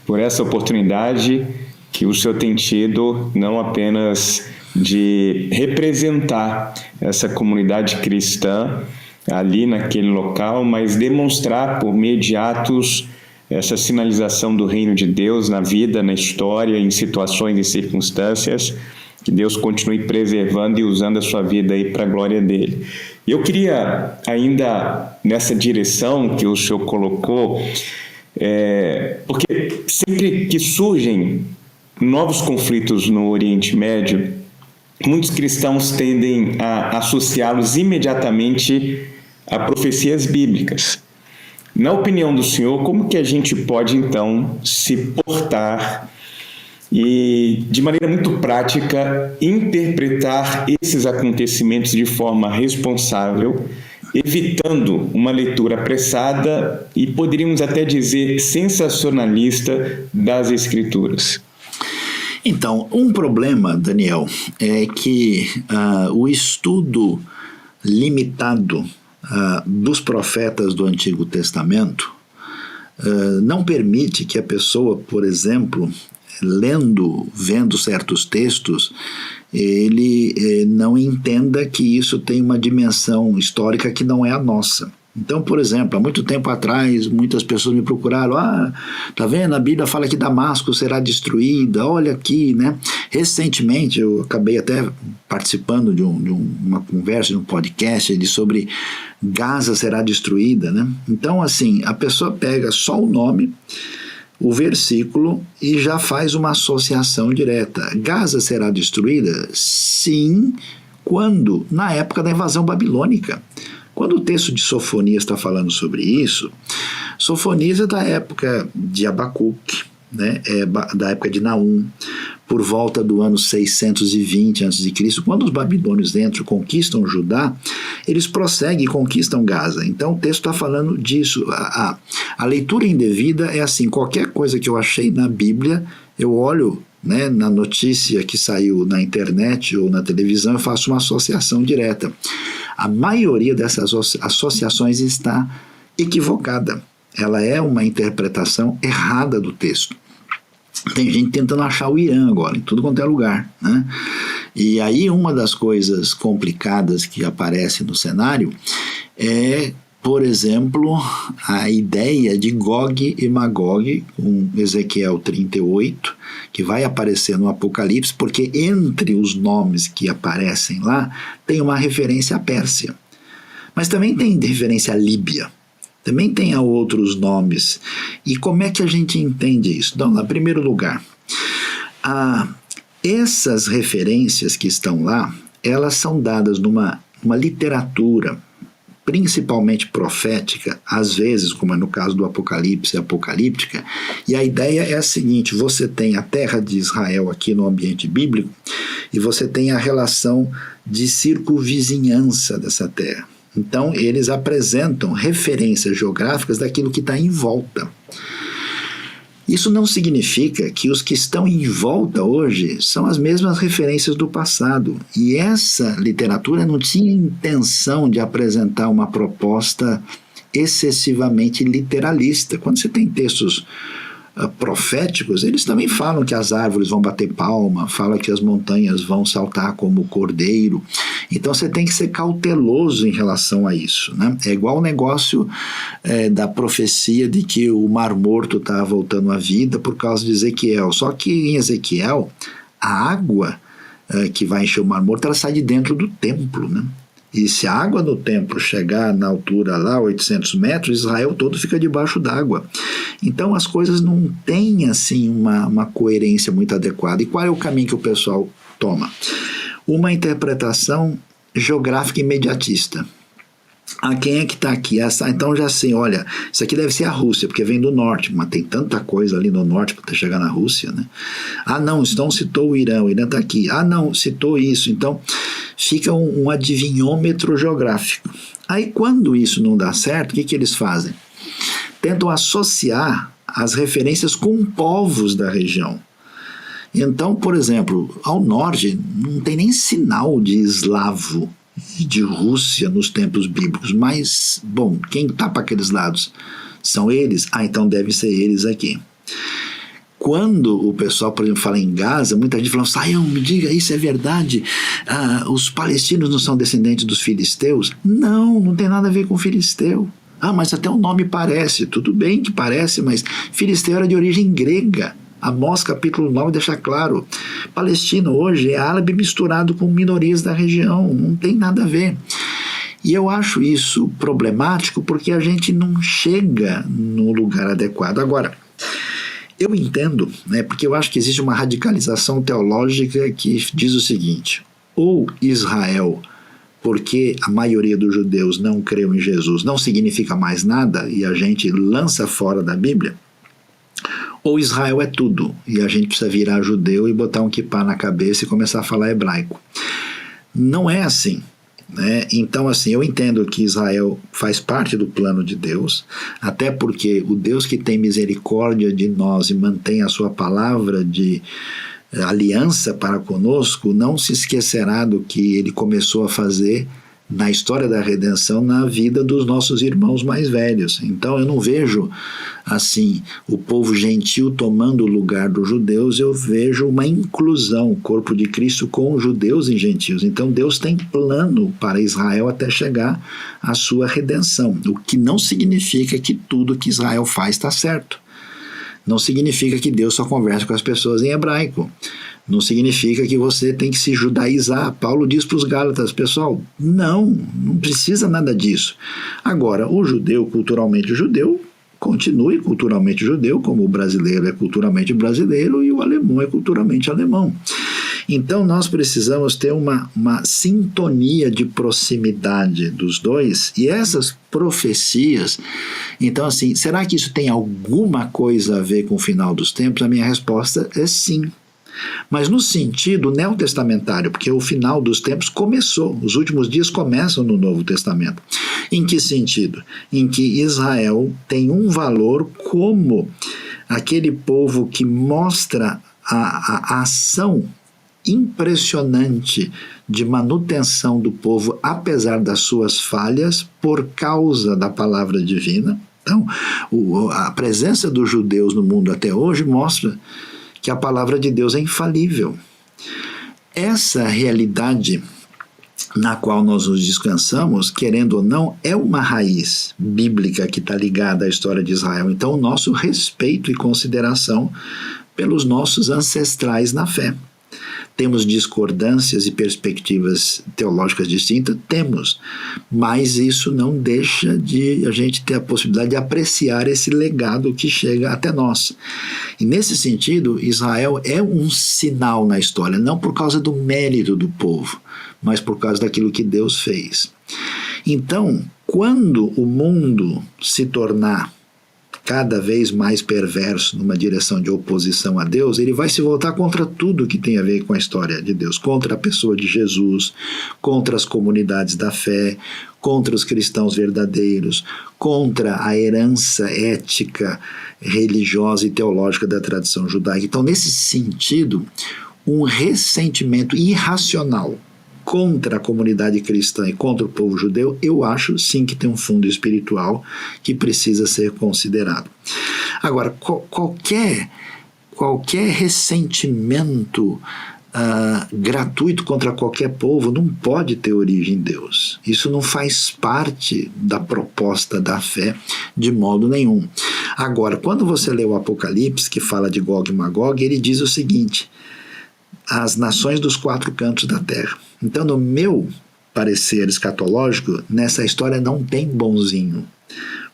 por essa oportunidade que o Senhor tem tido, não apenas de representar essa comunidade cristã ali naquele local, mas demonstrar por meio de atos essa sinalização do reino de Deus na vida, na história, em situações e circunstâncias. Que Deus continue preservando e usando a sua vida aí para a glória dele. Eu queria, ainda nessa direção que o senhor colocou, porque sempre que surgem novos conflitos no Oriente Médio, muitos cristãos tendem a associá-los imediatamente a profecias bíblicas. Na opinião do senhor, como que a gente pode, então, se portar e, de maneira muito prática, interpretar esses acontecimentos de forma responsável, evitando uma leitura apressada e, poderíamos até dizer, sensacionalista das Escrituras? Então, um problema, Daniel, é que o estudo limitado dos profetas do Antigo Testamento não permite que a pessoa, por exemplo, vendo certos textos, ele não entenda que isso tem uma dimensão histórica que não é a nossa. Então, por exemplo, há muito tempo atrás, muitas pessoas me procuraram, tá vendo, a Bíblia fala que Damasco será destruída, olha aqui, né? Recentemente, eu acabei até participando de uma conversa, de um podcast sobre Gaza será destruída, né? Então, assim, a pessoa pega só o nome, o versículo e já faz uma associação direta. Gaza será destruída? Sim, quando? Na época da invasão babilônica. Quando o texto de Sofonias está falando sobre isso, Sofonias é da época de Abacuque, né? Da época de Naum, por volta do ano 620 a.C., quando os babilônios entram, conquistam Judá, eles prosseguem e conquistam Gaza. Então o texto está falando disso. A leitura indevida é assim, qualquer coisa que eu achei na Bíblia, eu olho, né, na notícia que saiu na internet ou na televisão, eu faço uma associação direta. A maioria dessas associações está equivocada. Ela é uma interpretação errada do texto. Tem gente tentando achar o Irã agora, em tudo quanto é lugar, né? E aí uma das coisas complicadas que aparece no cenário é, por exemplo, a ideia de Gog e Magog, com Ezequiel 38, que vai aparecer no Apocalipse, porque entre os nomes que aparecem lá, tem uma referência à Pérsia. Mas também tem referência à Líbia. Também tem a outros nomes. E como é que a gente entende isso? Então, em primeiro lugar, essas referências que estão lá, elas são dadas numa literatura, principalmente profética, às vezes, como é no caso do Apocalipse, apocalíptica, e a ideia é a seguinte: você tem a terra de Israel aqui no ambiente bíblico, e você tem a relação de circunvizinhança dessa terra. Então, eles apresentam referências geográficas daquilo que está em volta. Isso não significa que os que estão em volta hoje são as mesmas referências do passado. E essa literatura não tinha intenção de apresentar uma proposta excessivamente literalista. Quando você tem textos proféticos, eles também falam que as árvores vão bater palma, falam que as montanhas vão saltar como o cordeiro. Então você tem que ser cauteloso em relação a isso, né? É igual o negócio da profecia de que o Mar Morto está voltando à vida por causa de Ezequiel. Só que em Ezequiel, a água que vai encher o Mar Morto, ela sai de dentro do templo, né? E se a água do templo chegar na altura lá, 800 metros, Israel todo fica debaixo d'água. Então as coisas não têm assim uma coerência muito adequada. E qual é o caminho que o pessoal toma? Uma interpretação geográfica imediatista. Quem é que está aqui? Então já sei, olha, isso aqui deve ser a Rússia, porque vem do norte, mas tem tanta coisa ali no norte para chegar na Rússia, né? Não, então citou o Irã está aqui. Não, citou isso. Então fica um adivinhômetro geográfico. Aí quando isso não dá certo, o que eles fazem? Tentam associar as referências com povos da região. Então, por exemplo, ao norte não tem nem sinal de eslavo e de Rússia nos tempos bíblicos, mas, bom, quem está para aqueles lados? São eles? Então devem ser eles aqui. Quando o pessoal, por exemplo, fala em Gaza, muita gente fala, Sayão, me diga, isso é verdade? Os palestinos não são descendentes dos filisteus? Não tem nada a ver com filisteu. Mas até o nome parece. Tudo bem que parece, mas filisteu era de origem grega. Amós capítulo 9 deixa claro, Palestina hoje é árabe misturado com minorias da região, não tem nada a ver. E eu acho isso problemático porque a gente não chega no lugar adequado. Agora, eu entendo, né, porque eu acho que existe uma radicalização teológica que diz o seguinte: ou Israel porque a maioria dos judeus não creu em Jesus, não significa mais nada e a gente lança fora da Bíblia, ou Israel é tudo e a gente precisa virar judeu e botar um quipá na cabeça e começar a falar hebraico. Não é assim. Então, assim, eu entendo que Israel faz parte do plano de Deus, até porque o Deus que tem misericórdia de nós e mantém a sua palavra de aliança para conosco, não se esquecerá do que ele começou a fazer na história da redenção na vida dos nossos irmãos mais velhos. Então eu não vejo assim o povo gentil tomando o lugar dos judeus, eu vejo uma inclusão, o corpo de Cristo com os judeus e gentios. Então Deus tem plano para Israel até chegar à sua redenção, o que não significa que tudo que Israel faz está certo. Não significa que Deus só conversa com as pessoas em hebraico. Não significa que você tem que se judaizar. Paulo diz para os Gálatas, pessoal, não precisa nada disso. Agora, o judeu, culturalmente judeu, continue culturalmente judeu, como o brasileiro é culturalmente brasileiro e o alemão é culturalmente alemão. Então nós precisamos ter uma sintonia de proximidade dos dois, e essas profecias, então assim, será que isso tem alguma coisa a ver com o final dos tempos? A minha resposta é sim. Mas no sentido neotestamentário, porque o final dos tempos começou, os últimos dias começam no Novo Testamento. Em que sentido? Em que Israel tem um valor como aquele povo que mostra a ação impressionante de manutenção do povo, apesar das suas falhas, por causa da palavra divina. Então, a presença dos judeus no mundo até hoje mostra que a palavra de Deus é infalível. Essa realidade na qual nós nos descansamos, querendo ou não, é uma raiz bíblica que está ligada à história de Israel. Então, o nosso respeito e consideração pelos nossos ancestrais na fé. Temos discordâncias e perspectivas teológicas distintas? Temos, mas isso não deixa de a gente ter a possibilidade de apreciar esse legado que chega até nós. E nesse sentido, Israel é um sinal na história, não por causa do mérito do povo, mas por causa daquilo que Deus fez. Então, quando o mundo se tornar cada vez mais perverso numa direção de oposição a Deus, ele vai se voltar contra tudo que tem a ver com a história de Deus, contra a pessoa de Jesus, contra as comunidades da fé, contra os cristãos verdadeiros, contra a herança ética, religiosa e teológica da tradição judaica. Então, nesse sentido, um ressentimento irracional contra a comunidade cristã e contra o povo judeu, eu acho sim que tem um fundo espiritual que precisa ser considerado. Agora, qualquer ressentimento gratuito contra qualquer povo não pode ter origem em Deus. Isso não faz parte da proposta da fé de modo nenhum. Agora, quando você lê o Apocalipse, que fala de Gog e Magog, ele diz o seguinte: as nações dos quatro cantos da terra. Então, no meu parecer escatológico, nessa história não tem bonzinho.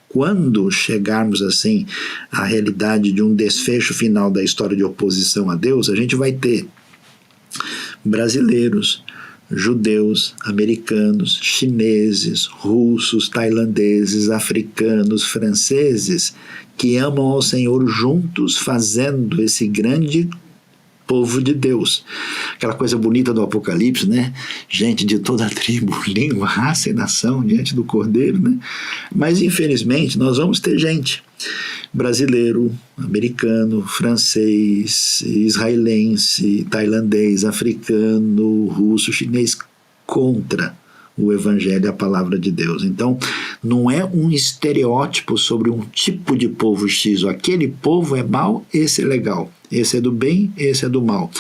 Quando chegarmos assim à realidade de um desfecho final da história de oposição a Deus, a gente vai ter brasileiros, judeus, americanos, chineses, russos, tailandeses, africanos, franceses, que amam ao Senhor juntos, fazendo esse grande povo de Deus. Aquela coisa bonita do Apocalipse, né? Gente de toda a tribo, língua, raça e nação diante do Cordeiro, né? Mas, infelizmente, nós vamos ter gente brasileiro, americano, francês, israelense, tailandês, africano, russo, chinês contra o Evangelho e a palavra de Deus. Então, não é um estereótipo sobre um tipo de povo X, ou aquele povo é mau, esse é legal, esse é do bem, esse é do mal.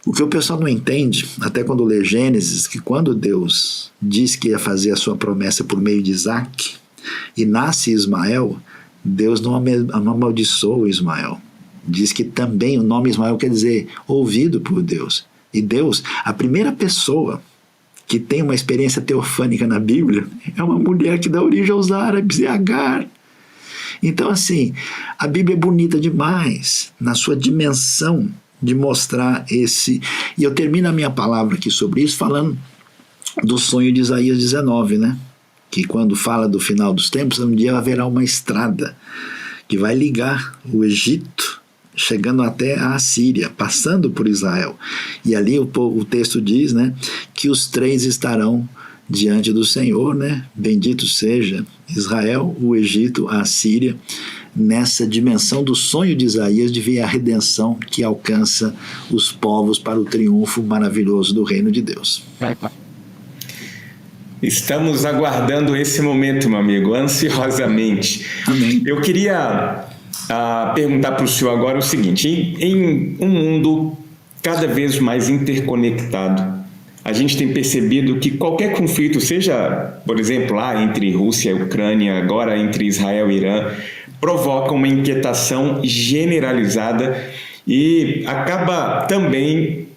O que o pessoal não entende, até quando lê Gênesis, que quando Deus diz que ia fazer a sua promessa por meio de Isaac, e nasce Ismael, Deus não amaldiçoa Ismael. Diz que também o nome Ismael quer dizer ouvido por Deus. E Deus, a primeira pessoa que tem uma experiência teofânica na Bíblia, é uma mulher que dá origem aos árabes, é Agar. Então, assim, a Bíblia é bonita demais na sua dimensão de mostrar esse... E eu termino a minha palavra aqui sobre isso falando do sonho de Isaías 19, né? Que quando fala do final dos tempos, um dia haverá uma estrada que vai ligar o Egito, chegando até a Assíria, passando por Israel. E ali o texto diz, né, que os três estarão diante do Senhor, né? Bendito seja Israel, o Egito, a Assíria. Nessa dimensão do sonho de Isaías de ver a redenção que alcança os povos para o triunfo maravilhoso do reino de Deus. Estamos aguardando esse momento, meu amigo, ansiosamente. Amém. Eu queria perguntar para o senhor agora o seguinte: em um mundo cada vez mais interconectado, a gente tem percebido que qualquer conflito, seja, por exemplo, lá entre Rússia e Ucrânia, agora entre Israel e Irã, provoca uma inquietação generalizada e acaba também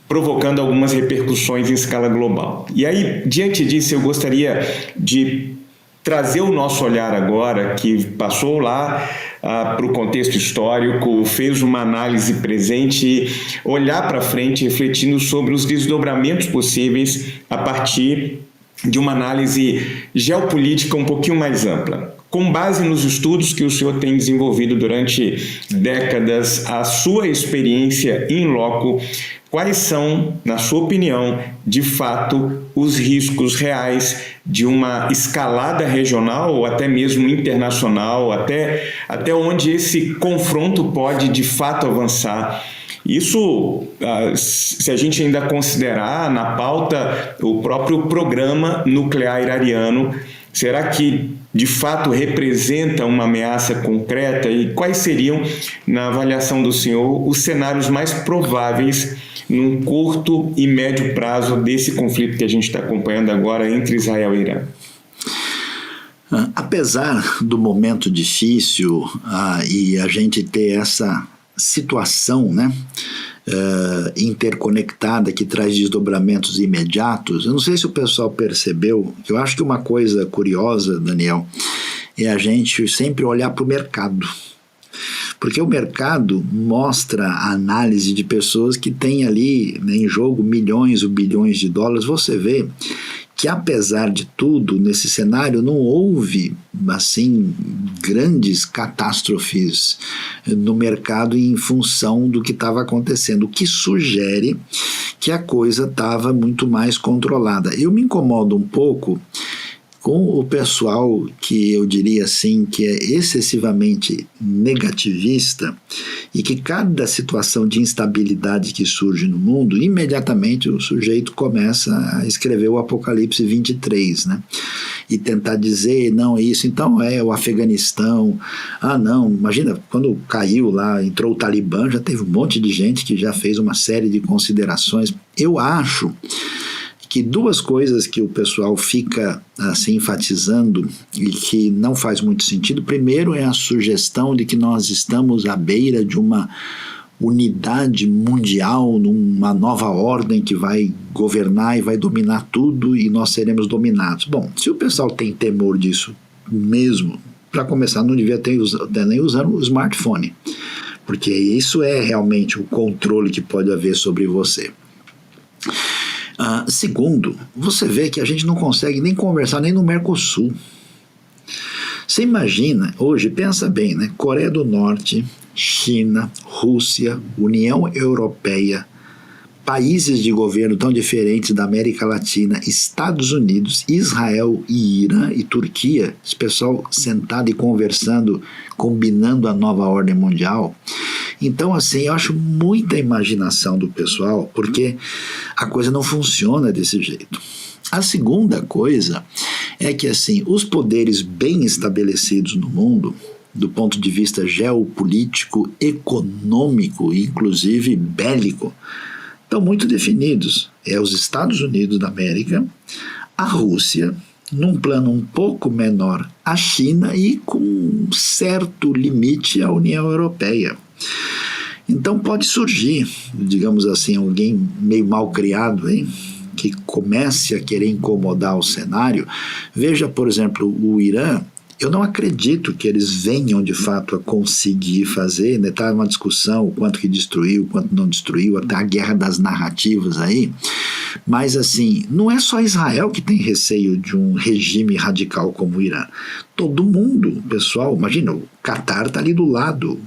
provocando algumas repercussões em escala global. E aí, diante disso, eu gostaria de trazer o nosso olhar agora, que passou lá para o contexto histórico, fez uma análise presente e olhar para frente, refletindo sobre os desdobramentos possíveis a partir de uma análise geopolítica um pouquinho mais ampla. Com base nos estudos que o senhor tem desenvolvido durante décadas, a sua experiência in loco, quais são, na sua opinião, de fato, os riscos reais de uma escalada regional ou até mesmo internacional, até onde esse confronto pode de fato avançar? Isso, se a gente ainda considerar na pauta o próprio programa nuclear iraniano, será que de fato representa uma ameaça concreta? E quais seriam, na avaliação do senhor, os cenários mais prováveis num curto e médio prazo desse conflito que a gente está acompanhando agora entre Israel e Irã? Apesar do momento difícil e a gente ter essa situação, né, interconectada que traz desdobramentos imediatos, eu não sei se o pessoal percebeu, eu acho que uma coisa curiosa, Daniel, é a gente sempre olhar para o mercado. Porque o mercado mostra a análise de pessoas que têm ali, né, em jogo milhões ou bilhões de dólares. Você vê que, apesar de tudo, nesse cenário não houve assim grandes catástrofes no mercado em função do que estava acontecendo, o que sugere que a coisa estava muito mais controlada. Eu me incomodo um pouco com o pessoal que eu diria assim que é excessivamente negativista e que cada situação de instabilidade que surge no mundo, imediatamente o sujeito começa a escrever o Apocalipse 23, né? E tentar dizer, não, isso, então é o Afeganistão, não, imagina, quando caiu lá, entrou o Talibã, já teve um monte de gente que já fez uma série de considerações. Eu acho que duas coisas que o pessoal fica assim enfatizando e que não faz muito sentido. Primeiro é a sugestão de que nós estamos à beira de uma unidade mundial, numa nova ordem que vai governar e vai dominar tudo e nós seremos dominados. Bom, se o pessoal tem temor disso mesmo, para começar não devia ter nem usando o smartphone, porque isso é realmente o controle que pode haver sobre você. Segundo, você vê que a gente não consegue nem conversar nem no Mercosul. Você imagina, hoje, pensa bem, né? Coreia do Norte, China, Rússia, União Europeia, países de governo tão diferentes da América Latina, Estados Unidos, Israel e Irã e Turquia, esse pessoal sentado e conversando, combinando a nova ordem mundial. Então, assim, eu acho muita imaginação do pessoal, porque a coisa não funciona desse jeito. A segunda coisa é que, assim, os poderes bem estabelecidos no mundo, do ponto de vista geopolítico, econômico e, inclusive, bélico, estão muito definidos. É os Estados Unidos da América, a Rússia, num plano um pouco menor, a China e com um certo limite a União Europeia. Então pode surgir, digamos assim, alguém meio mal criado, hein, que comece a querer incomodar o cenário. Veja, por exemplo, o Irã. Eu não acredito que eles venham de fato a conseguir fazer, né? Tá uma discussão, o quanto que destruiu, o quanto não destruiu, até a guerra das narrativas aí. Mas assim, não é só Israel que tem receio de um regime radical como o Irã. Todo mundo, pessoal, imagina, o Catar está ali do lado,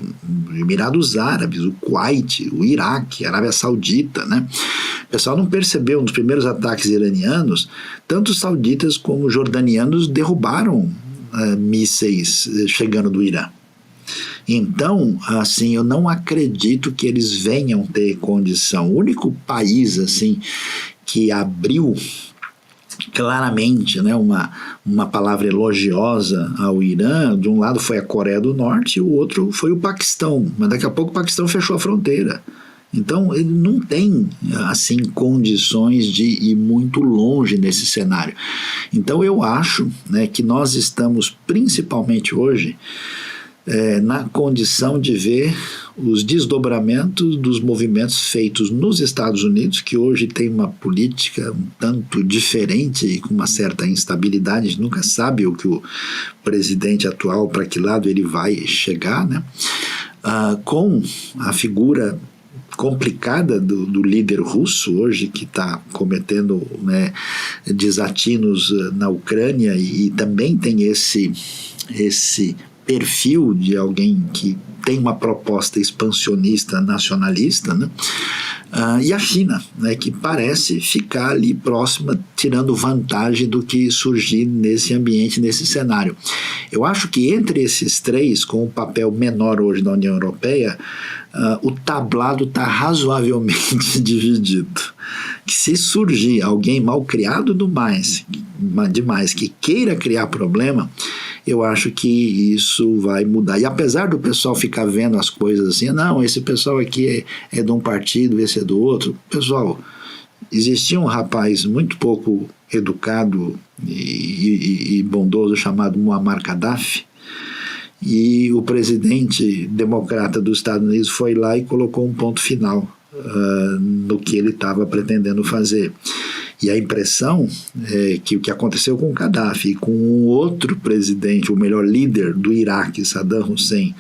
os Emirados Árabes, o Kuwait, o Iraque, a Arábia Saudita, né? O pessoal não percebeu, nos primeiros ataques iranianos, tanto os sauditas como os jordanianos derrubaram mísseis chegando do Irã. Então, assim, eu não acredito que eles venham ter condição. O único país, assim, que abriu claramente, né, uma palavra elogiosa ao Irã, de um lado foi a Coreia do Norte e o outro foi o Paquistão, mas daqui a pouco o Paquistão fechou a fronteira. Então ele não tem assim condições de ir muito longe nesse cenário. Então eu acho, né, que nós estamos principalmente hoje na condição de ver os desdobramentos dos movimentos feitos nos Estados Unidos, que hoje tem uma política um tanto diferente e com uma certa instabilidade. A gente nunca sabe o que o presidente atual, para que lado ele vai chegar, né? Com a figura complicada do líder russo hoje, que está cometendo, né, desatinos na Ucrânia, e também tem esse perfil de alguém que tem uma proposta expansionista, nacionalista, né? E a China, né, que parece ficar ali próxima, tirando vantagem do que surgir nesse ambiente, nesse cenário. Eu acho que entre esses três, com o papel menor hoje da União Europeia, o tablado está razoavelmente dividido. Que se surgir alguém mal criado demais, que queira criar problema, eu acho que isso vai mudar. E apesar do pessoal ficar vendo as coisas assim, não, esse pessoal aqui é de um partido, esse é do outro. Pessoal, existia um rapaz muito pouco educado e bondoso chamado Muammar Gaddafi, e o presidente democrata dos Estados Unidos foi lá e colocou um ponto final no que ele estava pretendendo fazer. E a impressão é que o que aconteceu com o Gaddafi e com um outro presidente, o melhor líder do Iraque, Saddam Hussein,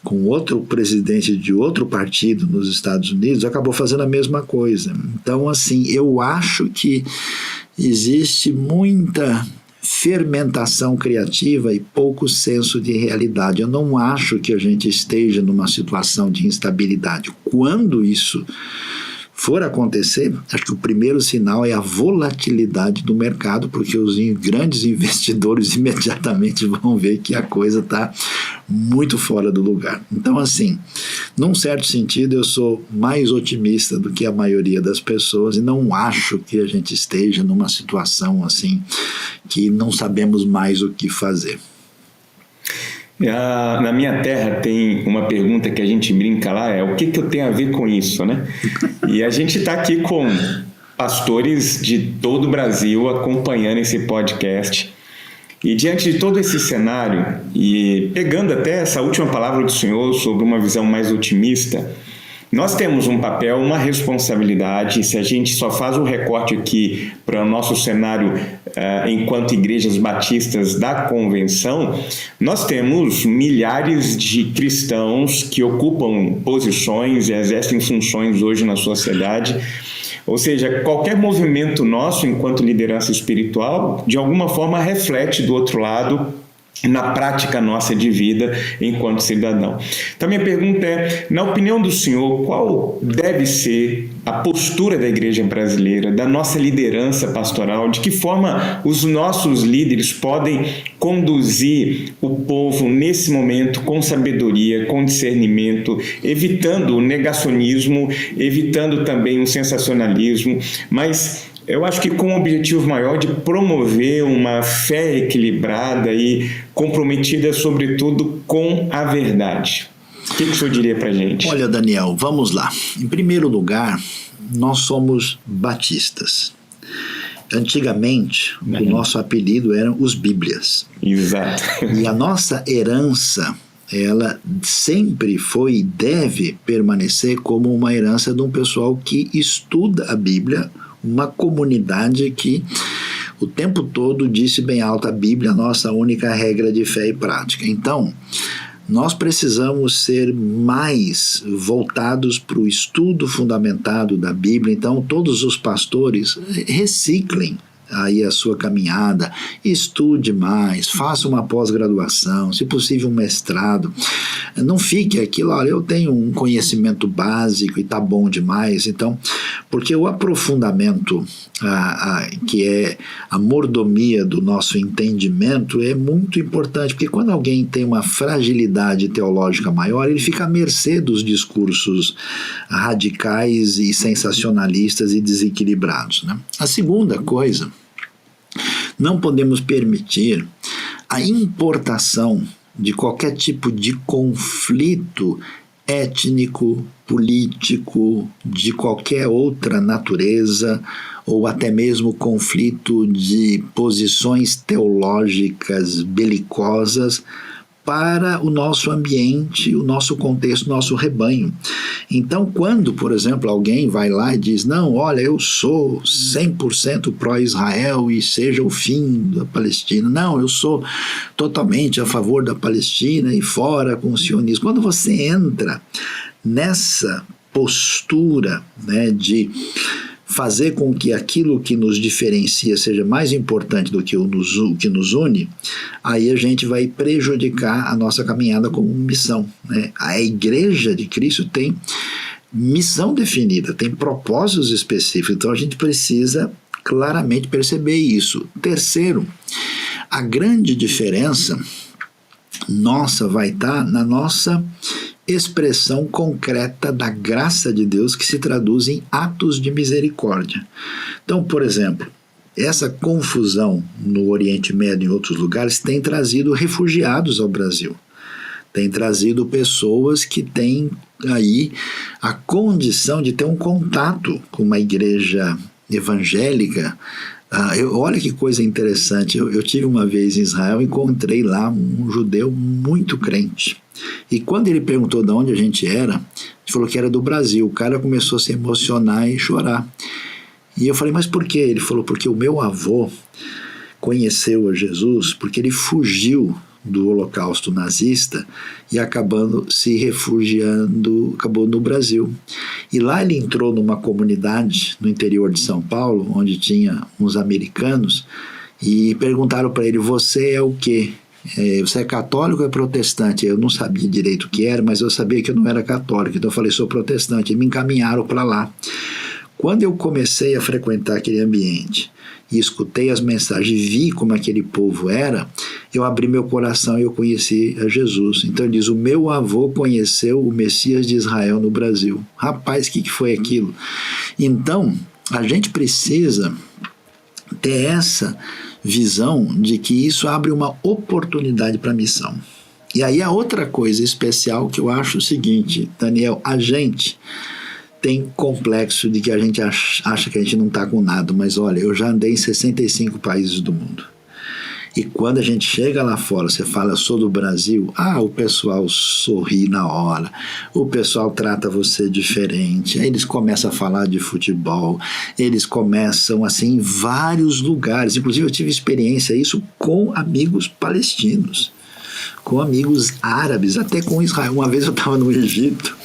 com outro presidente de outro partido nos Estados Unidos, acabou fazendo a mesma coisa. Então, assim, eu acho que existe muita fermentação criativa e pouco senso de realidade. Eu não acho que a gente esteja numa situação de instabilidade. Quando isso for acontecer, acho que o primeiro sinal é a volatilidade do mercado, porque os grandes investidores imediatamente vão ver que a coisa está muito fora do lugar. Então, assim, num certo sentido, eu sou mais otimista do que a maioria das pessoas e não acho que a gente esteja numa situação assim que não sabemos mais o que fazer. Na minha terra tem uma pergunta que a gente brinca lá, o que eu tenho a ver com isso, né? E a gente está aqui com pastores de todo o Brasil acompanhando esse podcast. E diante de todo esse cenário, e pegando até essa última palavra do Senhor sobre uma visão mais otimista, nós temos um papel, uma responsabilidade. Se a gente só faz um recorte aqui para o nosso cenário enquanto igrejas batistas da convenção, nós temos milhares de cristãos que ocupam posições e exercem funções hoje na sociedade. Ou seja, qualquer movimento nosso enquanto liderança espiritual, de alguma forma reflete do outro lado na prática nossa de vida enquanto cidadão. Então, minha pergunta é, na opinião do senhor, qual deve ser a postura da igreja brasileira, da nossa liderança pastoral, de que forma os nossos líderes podem conduzir o povo nesse momento com sabedoria, com discernimento, evitando o negacionismo, evitando também o sensacionalismo, mas eu acho que com o objetivo maior de promover uma fé equilibrada e comprometida, sobretudo, com a verdade. O que o senhor diria para a gente? Olha, Daniel, vamos lá. Em primeiro lugar, nós somos batistas. Antigamente, o nosso apelido eram os Bíblias. Exato. E a nossa herança, ela sempre foi e deve permanecer como uma herança de um pessoal que estuda a Bíblia, uma comunidade que o tempo todo disse bem alto: a Bíblia é a nossa única regra de fé e prática. Então, nós precisamos ser mais voltados para o estudo fundamentado da Bíblia. Então, todos os pastores reciclem aí a sua caminhada, estude mais, faça uma pós-graduação, se possível um mestrado. Não fique aquilo, olha, eu tenho um conhecimento básico e tá bom demais. Então, porque o aprofundamento, que é a mordomia do nosso entendimento, é muito importante, porque quando alguém tem uma fragilidade teológica maior, ele fica à mercê dos discursos radicais e sensacionalistas e desequilibrados, né? A segunda coisa, não podemos permitir a importação de qualquer tipo de conflito étnico, político, de qualquer outra natureza, ou até mesmo conflito de posições teológicas belicosas para o nosso ambiente, o nosso contexto, o nosso rebanho. Então, quando, por exemplo, alguém vai lá e diz, não, olha, eu sou 100% pró-Israel e seja o fim da Palestina. Não, eu sou totalmente a favor da Palestina e fora com o sionismo. Quando você entra nessa postura, né, de fazer com que aquilo que nos diferencia seja mais importante do que o que nos une, aí a gente vai prejudicar a nossa caminhada como missão, né? A Igreja de Cristo tem missão definida, tem propósitos específicos, então a gente precisa claramente perceber isso. Terceiro, a grande diferença nossa vai estar na nossa expressão concreta da graça de Deus, que se traduz em atos de misericórdia. Então, por exemplo, essa confusão no Oriente Médio e em outros lugares tem trazido refugiados ao Brasil, tem trazido pessoas que têm aí a condição de ter um contato com uma igreja evangélica. Olha que coisa interessante, eu tive uma vez em Israel, encontrei lá um judeu muito crente, e quando ele perguntou de onde a gente era, ele falou que era do Brasil. O cara começou a se emocionar e chorar, e eu falei, mas por quê? Ele falou, porque o meu avô conheceu a Jesus porque ele fugiu do holocausto nazista e acabando se refugiando, acabou no Brasil. E lá ele entrou numa comunidade no interior de São Paulo, onde tinha uns americanos, e perguntaram para ele, você é o quê? Você é católico ou é protestante? Eu não sabia direito o que era, mas eu sabia que eu não era católico, então eu falei, sou protestante, e me encaminharam para lá. Quando eu comecei a frequentar aquele ambiente e escutei as mensagens e vi como aquele povo era, eu abri meu coração e eu conheci a Jesus. Então ele diz, o meu avô conheceu o Messias de Israel no Brasil. Rapaz, o que foi aquilo? Então, a gente precisa ter essa visão de que isso abre uma oportunidade para a missão. E aí a outra coisa especial que eu acho o seguinte, Daniel, a gente tem complexo de que a gente acha que a gente não está com nada, mas olha, eu já andei em 65 países do mundo. E quando a gente chega lá fora, você fala, eu sou do Brasil, o pessoal sorri na hora, o pessoal trata você diferente, aí eles começam a falar de futebol, eles começam assim em vários lugares, inclusive eu tive experiência isso com amigos palestinos, com amigos árabes, até com Israel. Uma vez eu estava no Egito,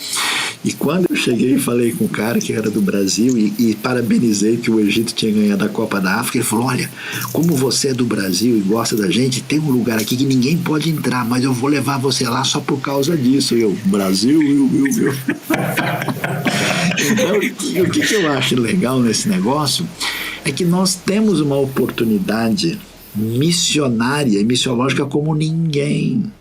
e quando eu cheguei e falei com o cara que era do Brasil e parabenizei que o Egito tinha ganhado a Copa da África, ele falou, olha, como você é do Brasil e gosta da gente, tem um lugar aqui que ninguém pode entrar, mas eu vou levar você lá só por causa disso. E eu, Brasil, eu. Então, o que eu acho legal nesse negócio é que nós temos uma oportunidade missionária e missiológica como ninguém.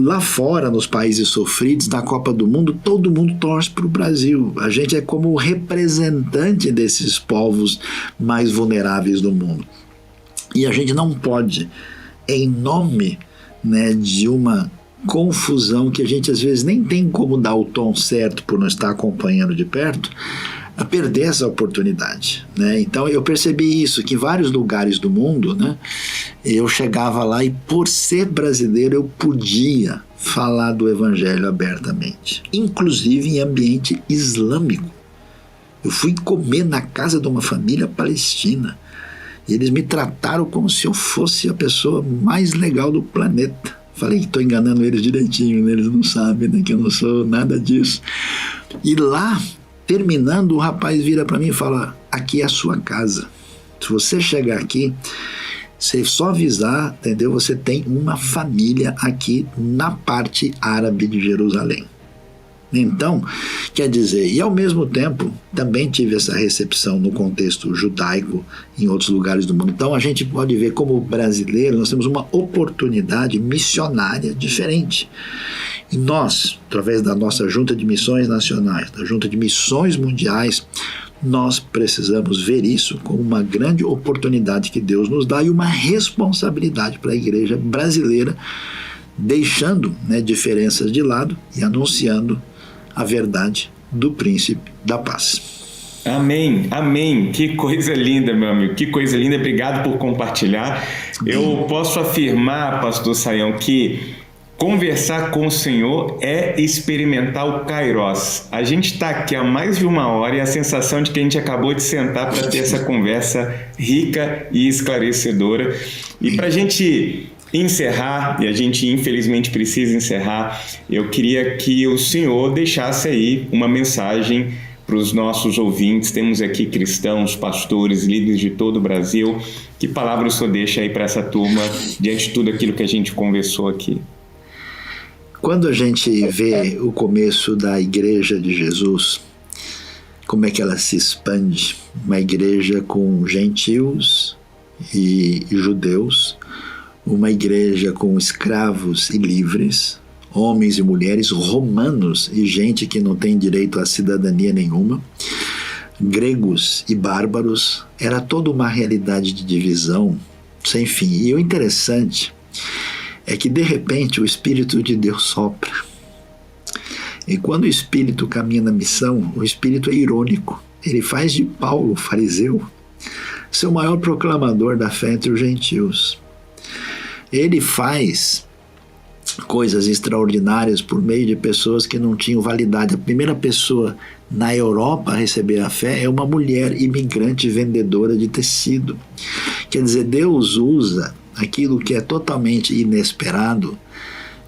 Lá fora, nos países sofridos, na Copa do Mundo, todo mundo torce para o Brasil. A gente é como o representante desses povos mais vulneráveis do mundo. E a gente não pode, em nome, né, de uma confusão que a gente às vezes nem tem como dar o tom certo por não estar acompanhando de perto, a perder essa oportunidade, né? Então eu percebi isso, que em vários lugares do mundo, né, eu chegava lá e por ser brasileiro eu podia falar do evangelho abertamente, inclusive em ambiente islâmico. Eu fui comer na casa de uma família palestina e eles me trataram como se eu fosse a pessoa mais legal do planeta. Falei que estou enganando eles direitinho, né? Eles não sabem, né, que eu não sou nada disso. E lá, terminando, o rapaz vira para mim e fala: aqui é a sua casa. Se você chegar aqui, você só avisar, entendeu? Você tem uma família aqui na parte árabe de Jerusalém. Então, quer dizer, e ao mesmo tempo também tive essa recepção no contexto judaico em outros lugares do mundo. Então a gente pode ver como brasileiro, nós temos uma oportunidade missionária diferente. E nós, através da nossa Junta de Missões Nacionais, da Junta de Missões Mundiais, nós precisamos ver isso como uma grande oportunidade que Deus nos dá e uma responsabilidade para a igreja brasileira, deixando, né, diferenças de lado e anunciando a verdade do príncipe da paz. Amém, amém. Que coisa linda, meu amigo, que coisa linda. Obrigado por compartilhar. Eu posso afirmar, pastor Sayão, que conversar com o Senhor é experimentar o Kairos. A gente está aqui há mais de 1 hora e a sensação de que a gente acabou de sentar para ter essa conversa rica e esclarecedora. E para a gente encerrar, e a gente infelizmente precisa encerrar, eu queria que o senhor deixasse aí uma mensagem para os nossos ouvintes. Temos aqui cristãos, pastores, líderes de todo o Brasil. Que palavra o senhor deixa aí para essa turma diante de tudo aquilo que a gente conversou aqui? Quando a gente vê o começo da Igreja de Jesus, como é que ela se expande, uma igreja com gentios e judeus, uma igreja com escravos e livres, homens e mulheres, romanos e gente que não tem direito à cidadania nenhuma, gregos e bárbaros, era toda uma realidade de divisão sem fim. E o interessante é que de repente o Espírito de Deus sopra. E quando o Espírito caminha na missão, o Espírito é irônico. Ele faz de Paulo, fariseu, seu maior proclamador da fé entre os gentios. Ele faz coisas extraordinárias por meio de pessoas que não tinham validade. A primeira pessoa na Europa a receber a fé é uma mulher imigrante vendedora de tecido. Quer dizer, Deus usa aquilo que é totalmente inesperado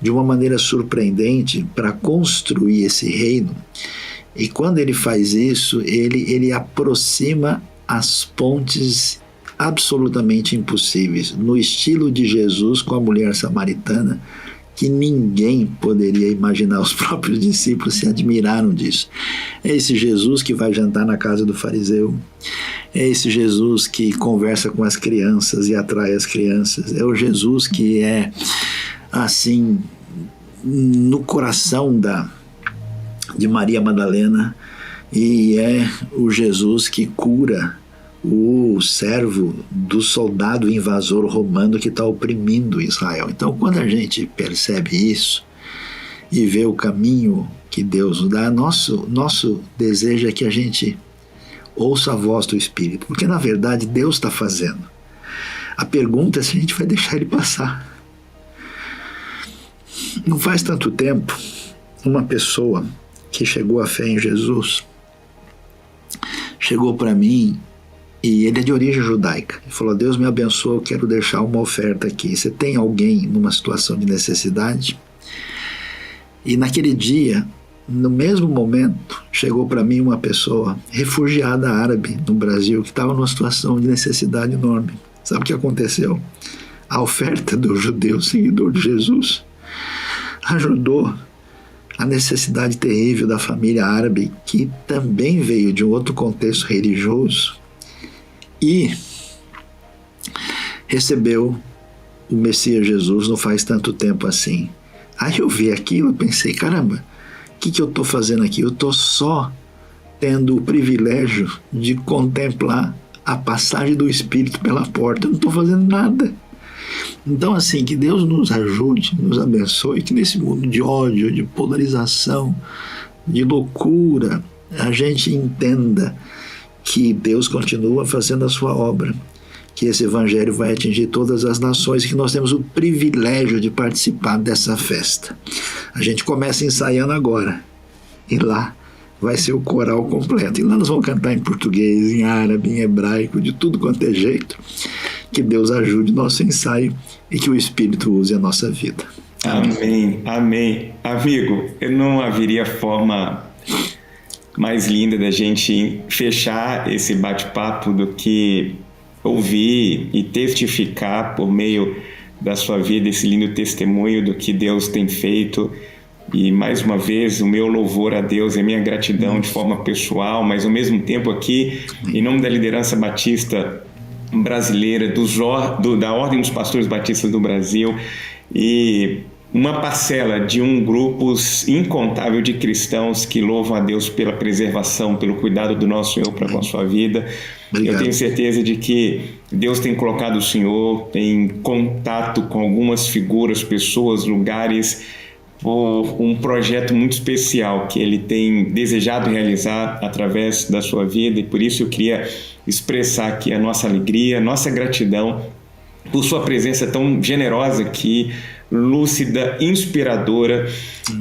de uma maneira surpreendente para construir esse reino. E quando ele faz isso, ele aproxima as pontes absolutamente impossíveis, no estilo de Jesus com a mulher samaritana, que ninguém poderia imaginar. Os próprios discípulos se admiraram disso. É esse Jesus que vai jantar na casa do fariseu, é esse Jesus que conversa com as crianças e atrai as crianças, é o Jesus que é assim no coração de Maria Madalena, e é o Jesus que cura o servo do soldado invasor romano que está oprimindo Israel. Então, quando a gente percebe isso e vê o caminho que Deus nos dá, nosso desejo é que a gente ouça a voz do Espírito, porque na verdade Deus está fazendo. A pergunta é se a gente vai deixar ele passar. Não faz tanto tempo, uma pessoa que chegou à fé em Jesus chegou para mim, e ele é de origem judaica. Ele falou: Deus me abençoe, eu quero deixar uma oferta aqui. Você tem alguém numa situação de necessidade? E naquele dia, no mesmo momento, chegou para mim uma pessoa refugiada árabe no Brasil, que estava numa situação de necessidade enorme. Sabe o que aconteceu? A oferta do judeu seguidor de Jesus ajudou a necessidade terrível da família árabe, que também veio de um outro contexto religioso, e recebeu o Messias Jesus não faz tanto tempo assim. Aí eu vi aquilo e pensei: caramba, o que eu estou fazendo aqui? Eu estou só tendo o privilégio de contemplar a passagem do Espírito pela porta, eu não estou fazendo nada. Então, assim, que Deus nos ajude, nos abençoe, que nesse mundo de ódio, de polarização, de loucura, a gente entenda que Deus continua fazendo a sua obra, que esse evangelho vai atingir todas as nações, que nós temos o privilégio de participar dessa festa. A gente começa ensaiando agora, e lá vai ser o coral completo, e lá nós vamos cantar em português, em árabe, em hebraico, de tudo quanto é jeito. Que Deus ajude o nosso ensaio e que o Espírito use a nossa vida. Amém, amém. Amigo, não haveria forma mais linda da gente fechar esse bate-papo do que ouvir e testificar por meio da sua vida esse lindo testemunho do que Deus tem feito. E mais uma vez o meu louvor a Deus e a minha gratidão de forma pessoal, mas ao mesmo tempo aqui, em nome da liderança batista brasileira, da Ordem dos Pastores Batistas do Brasil, e uma parcela de um grupo incontável de cristãos que louvam a Deus pela preservação, pelo cuidado do nosso Senhor para com a sua vida. Obrigado. Eu tenho certeza de que Deus tem colocado o Senhor em contato com algumas figuras, pessoas, lugares, por um projeto muito especial que Ele tem desejado realizar através da sua vida, e por isso eu queria expressar aqui a nossa alegria, a nossa gratidão por sua presença tão generosa aqui, lúcida, inspiradora,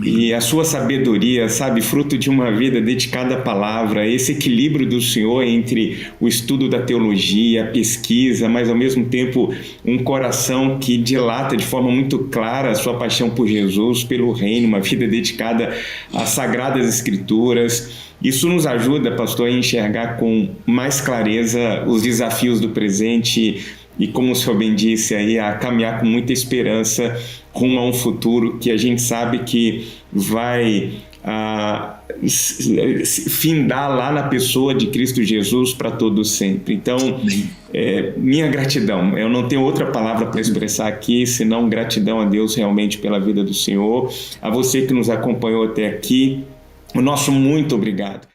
e a sua sabedoria, sabe, fruto de uma vida dedicada à palavra, esse equilíbrio do Senhor entre o estudo da teologia, a pesquisa, mas ao mesmo tempo um coração que dilata de forma muito clara a sua paixão por Jesus, pelo reino, uma vida dedicada às Sagradas Escrituras. Isso nos ajuda, pastor, a enxergar com mais clareza os desafios do presente e, como o senhor bem disse aí, a caminhar com muita esperança rumo a um futuro que a gente sabe que vai findar lá na pessoa de Cristo Jesus para todo sempre. Então, minha gratidão, eu não tenho outra palavra para expressar aqui, senão gratidão a Deus realmente pela vida do Senhor, a você que nos acompanhou até aqui, o nosso muito obrigado.